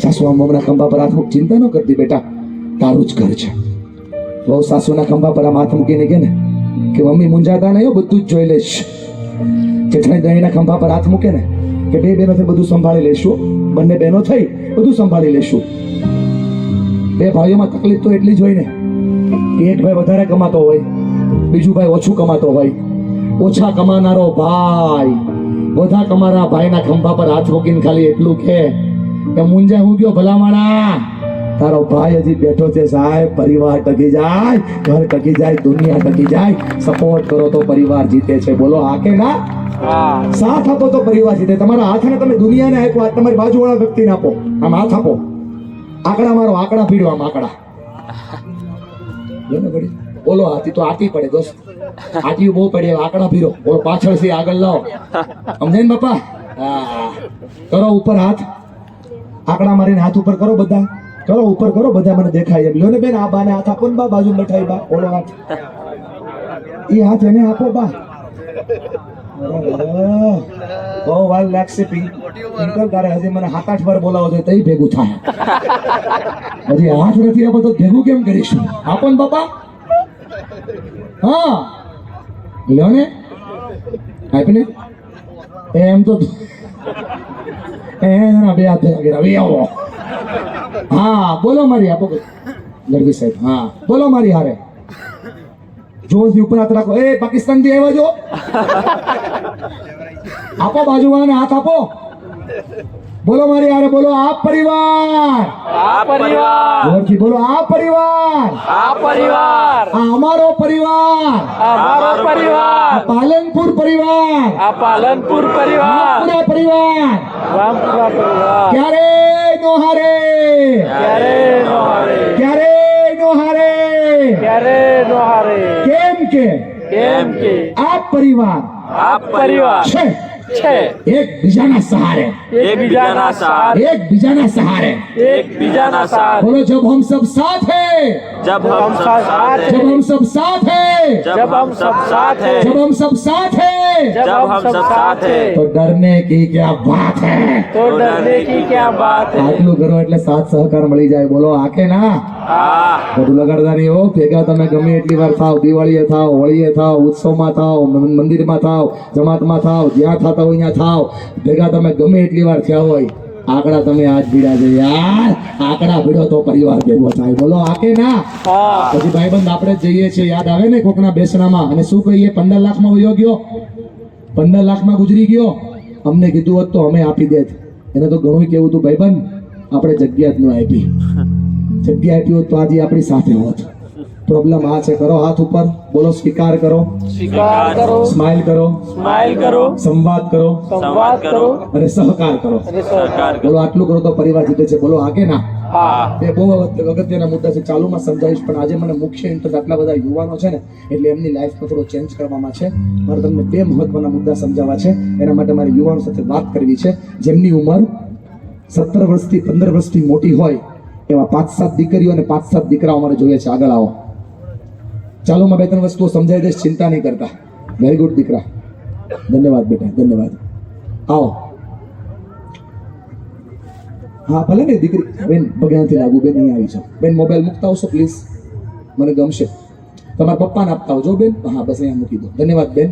સાસુ આમ વહુના ખંભા પર હાથ મૂક, ચિંતા ન કરતી બેટા, તારું જ ઘર છે. વહુ સાસુના ખંભા પર આમ હાથ મૂકીને કે ને કે મમ્મી મૂંઝાતા નહીં, બધું જ જોઈ લઈશ. જેઠાણી દહીંના ખંભા પર હાથ મૂકે ને કે 2 બહેનો થઈ બધું સંભાળી લઈશું. બંને બહેનો થઈ બધું સંભાળી લઈશું. 2 ભાઈઓમાં તકલીફ તો એટલી જ હોય ને કે એક ભાઈ વધારે કમાતો હોય, બીજું ભાઈ ઓછું કમાતો હોય. ઓછા કમાનારો ભાઈ બધા કમાનારા ભાઈના ખંભા પર હાથ મૂકીને ખાલી એટલું કે મુંજા હું ગયો ભલામણા, તારો ભાઈ હજી બેઠો છે સાહેબ. પરિવાર ટકી જાય, ઘર ટકી જાય, દુનિયા ટકી જાય. સપોર્ટ કરો તો પરિવાર જીતે છે. બોલો હા કે ના? સાથ આપો તો પરિવાર જીતે. તમારા હાથને તમે દુનિયાને આપ્યો, હાથ તમારી બાજુવાળા વ્યક્તિને આપો. આમ હાથ આપો, આંકડા મારો, આંકડા પીડો, આમ આંકડા. બોલો હાથી તો આટી પડે દોસ્ત. આટલી બહુ પડી હવે આંકડા ભીરો બોલો પાછળથી આગળ લાવો સમજાય ને બાપા હા કરો ઉપર હાથ આંકડા મારીને હાથ ઉપર કરો બધા કરો ઉપર કરો બધા મને દેખાય એમ લ્યો ને બેન આ બાને હાથ આપો ને બા બાજુ બેઠા બા ઓલો હાથ એ હાથ એને આપો બા બહુ વાર લાગશે પિંકલ તારે હજી મને 7-8 વાર બોલાવો છે તઈ ભેગું થાય હજી હાથ નથી આપો તો ભેગું કેમ કરીશું આપો ને બાપા હા લ્યો ને આપને એમ તો એના બે હાથ ભેગા કરી આવો હા બોલો મારી આપો ગઢવી સાહેબ હા બોલો મારી હારે જોરથી ઉપર હાથ રાખો એ પાકિસ્તાન થી આવ્યા જો આપો બાજુવાળાને હાથ આપો બોલો મારી હારે બોલો આ પરિવાર જોરથી બોલો આ પરિવાર આ અમારો પરિવાર આ પાલનપુર પરિવાર રામપુરા પરિવાર ક્યારે નો હારે કેમ કે આ પરિવાર છે એકબીજાના સહારે बोलो जब हम सब साथ हैं जब हम सब साथ हैं जब हम सब साथ हैं जब हम सब साथ हैं जब हम सब साथ हैं जब हम सब साथ हैं तो डरने की क्या बात है तो डरने की क्या बात है આટલું કરો એટલે સાથ સહકાર મળી જાય બોલો આકે ના हाँ બધું લગાડતા નહીં હો ભેગા તમે ગમે એટલી વાર થાવ દિવાળીએ થાવ હોળીએ થાવ ઉત્સવમાં થાવ મંદિરમાં થાવ જમાતમાં થાવ જ્યાં થતા હોય ત્યાં થાવ ભેગા તમે ગમે એટલી વાર થયા હોય આંકડા તમે આજ ભીડા છે યાર આંકડા ભીડો તો પરિવાર ભેગો થાય બોલો આકે ના પછી ભાઈબંધ આપણે જઈએ છીએ યાદ આવે ને કોકના બેસણામાં અને શું કહીએ 15 લાખમાં વયો ગયો 15 લાખમાં ગુજરી ગયો અમને કીધું હોત તો અમે આપી દેત એને તો ઘણું કેવું હતું ભાઈબંધ આપણે જગ્યા જ ન આપી જગ્યા આપી હોત તો આજે આપણી સાથે હોત પ્રોબ્લેમ આ છે કરો હાથ ઉપર બોલો સ્વીકાર કરો स्वीकार करो સ્માઈલ કરો स्माइल करो સંવાદ કરો संवाद करो અને સહકાર કરો सहकार करो બોલો આટલું કરો તો પરિવાર જીતે છે બોલો આગે ના हाँ એ બહુ અગત્યના મુદ્દા છે ચાલુમાં સમજાવીશ પણ આજે મને મુખ્ય ઇન્ટરેસ્ટ આટલા બધા યુવાનો છે ને એટલે એમની લાઈફમાં થોડો ચેન્જ કરવામાં છે મારે તમને બે મહત્વના મુદ્દા સમજાવવા છે એના માટે મારે યુવાનો સાથે વાત કરવી છે જેમની ઉંમર 17 વર્ષથી 15 વર્ષથી મોટી હોય એવા 5-7 દીકરીઓ અને 5-7 દીકરાઓ મારે જોઈએ છે આગળ આવો ચાલો માં 2-3 વસ્તુઓ સમજાવી દઈશ ચિંતા નહીં કરતા વેરી ગુડ દીકરા ધન્યવાદ બેટા ધન્યવાદ આવો હા ભલે ને દીકરી બેન ભગવાનથી લાગુ બેન અહીં આવી જાઓ બેન મોબાઈલ મૂકતા આવશો પ્લીઝ મને ગમશે તમારા પપ્પાને આપતા આવજો બેન હા બસ અહીંયા મૂકી દો ધન્યવાદ બેન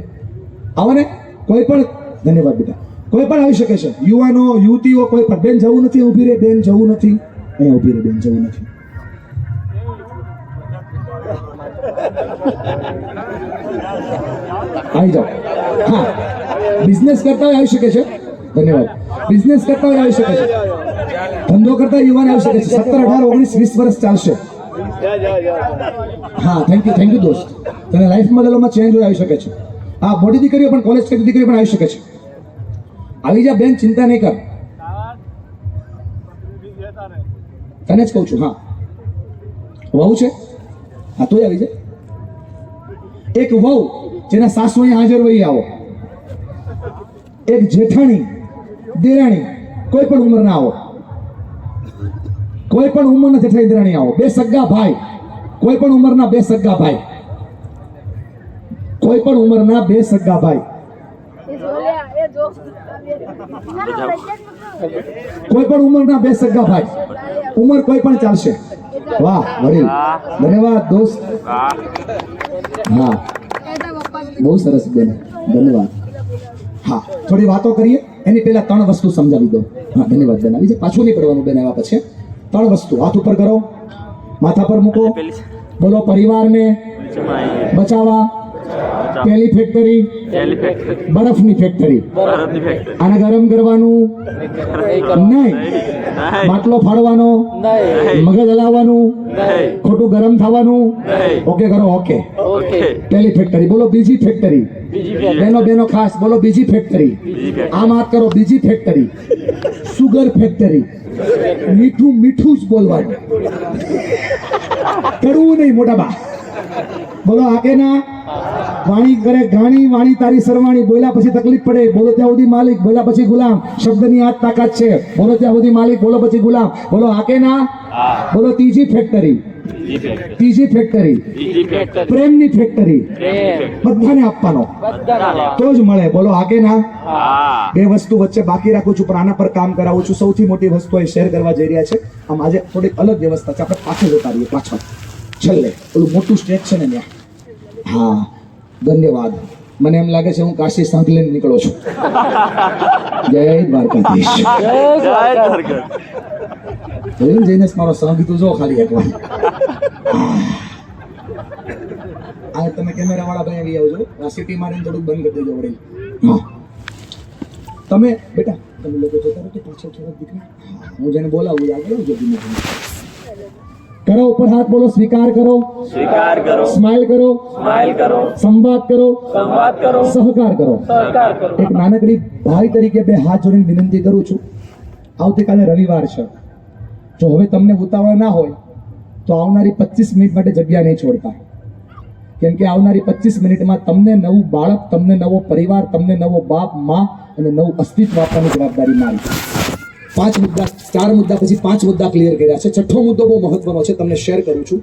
આવો ને કોઈ પણ ધન્યવાદ બેટા કોઈ પણ આવી શકે છે યુવાનો યુવતીઓ કોઈ પણ બેન જવું નથી ઊભી રહે બેન જવું નથી અહીંયા ઊભી રહે બેન જવું નથી આવી જાઓ હા બિઝનેસ કરતા હોય આવી શકે છે ધન્યવાદ બિઝનેસ કરતા હોય આવી શકે છે ધંધો કરતા યુવાન આવી શકે છે 17, 18, 19, 20 વર્ષ ચાલશે હા થેન્ક યુ દોસ્ત તને લાઈફ મોડેલોમાં ચેન્જ હોય આવી શકે છે હા મોટી દીકરીઓ પણ કોલેજ કરતી દીકરીઓ પણ આવી શકે છે આવી જા બેન ચિંતા નહીં કર તને જ કહું છું હા વહુ છે હા તોય આવી જાય એક વહુ જેના સાસુ અહીં હાજર હોય આવો એક જેઠાણી દેરાણી કોઈ પણ ઉંમરના આવો કોઈ પણ ઉંમરના જેઠાણી દેરાણી આવો બે સગા ભાઈ કોઈ પણ ઉંમરના બે સગા ભાઈ કોઈ પણ ઉંમરના બે સગા ભાઈ કોઈ પણ ઉંમરના બે સગા ભાઈ ઉંમર કોઈ પણ ચાલશે વાહ વડીલ ધન્યવાદ દોસ્ત હા બહુ સરસ બેન ધન્યવાદ હા થોડી વાતો કરીએ એની પહેલા 3 વસ્તુ સમજાવી દો હા ધન્યવાદ બેન આવી જાય પાછું નહીં પડવાનું બેન આવ્યા પછી 3 વસ્તુ હાથ ઉપર કરો માથા પર મૂકો બોલો પરિવારને બચાવવા પહેલી ફેક્ટરી બરફની ફેક્ટરી આને ગરમ કરવાનું નહીં બાટલો ફાડવાનો મગજ હલાવવાનું ખોટું ગરમ થવાનું ઓકે કરો ઓકે પહેલી ફેક્ટરી બોલો બીજી ફેક્ટરી બેનો ખાસ બોલો બીજી ફેક્ટરી આમ હાથ કરો બીજી ફેક્ટરી સુગર ફેક્ટરી મીઠું જ બોલવાનું કડવું નહીં મોટા બા બોલો આગે ના વાણી કરે ઘાણી વાણી તારી સરવાણી બોલ્યા પછી તકલીફ પડે બોલો ત્યાં સુધી માલિક બોલ્યા પછી ગુલામ શબ્દની આ જ તાકાત છે બોલો ત્યાં સુધી માલિક બોલો પછી ગુલામ બોલો હાકે ના બોલો ત્રીજી ફેક્ટરી ત્રીજી ફેક્ટરી પ્રેમની ફેક્ટરી બધાને આપવાનો તો જ મળે બોલો હાકે ના બે વસ્તુ વચ્ચે બાકી રાખું છું પણ આના પર કામ કરાવું છું સૌથી મોટી વસ્તુ એ શેર કરવા જઈ રહ્યા છે આમ આજે થોડીક અલગ વ્યવસ્થા છે આપણે પાછળ જતા રહીએ પાછળ છેલ્લે ઓલું મોટું સ્ટેજ છે ને ત્યાં હા ધન્યવાદ મને એમ લાગે છે હું કાશી સાંભ લઈને નીકળો છું જય દ્વારકાધીશ જોયું ને જઈને મારો સંઘ તું જો ખાલી એકવાર આ તમે કેમેરા વાળા ભાઈ આવી આવજો આ સિટી મારીને થોડુંક બંધ કરી દેજો વડીલ હા તમે બેટા તમે લોકો જતા રહો તો પાછળ થોડાક દીકરા હું જેને બોલાવું આગળ આવજો ધીમે ધીમે કરો ઉપર હાથ બોલો સ્વીકાર કરો સ્વીકાર કરો સ્માઈલ કરો સ્માઈલ કરો સંવાદ કરો સંવાદ કરો સહકાર કરો સહકાર કરો એક નાનકડી ભાઈ તરીકે બે હાથ જોડીને વિનંતી કરું છું આવતીકાલે રવિવાર છે જો હવે તમને ઉતાવળ ના હોય તો આવનારી 25 મિનિટ માટે જગ્યા નહીં છોડતા કેમ કે આવનારી 25 મિનિટમાં તમને નવું બાળક તમને નવો પરિવાર તમને નવો બાપ માં અને નવું અસ્તિત્વ આપવાની જવાબદારી મારી 5 મુદ્દા 4 મુદ્દા પછી 5 મુદ્દા ક્લિયર કર્યા છે છઠ્ઠો મુદ્દો બહુ મહત્વનો છે તમને શેર કરું છું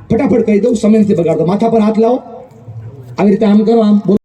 ફટાફટ કહી દઉં સમય નથી બગાડતો માથા પર હાથ લાવો આવી રીતે આમ કરો આમ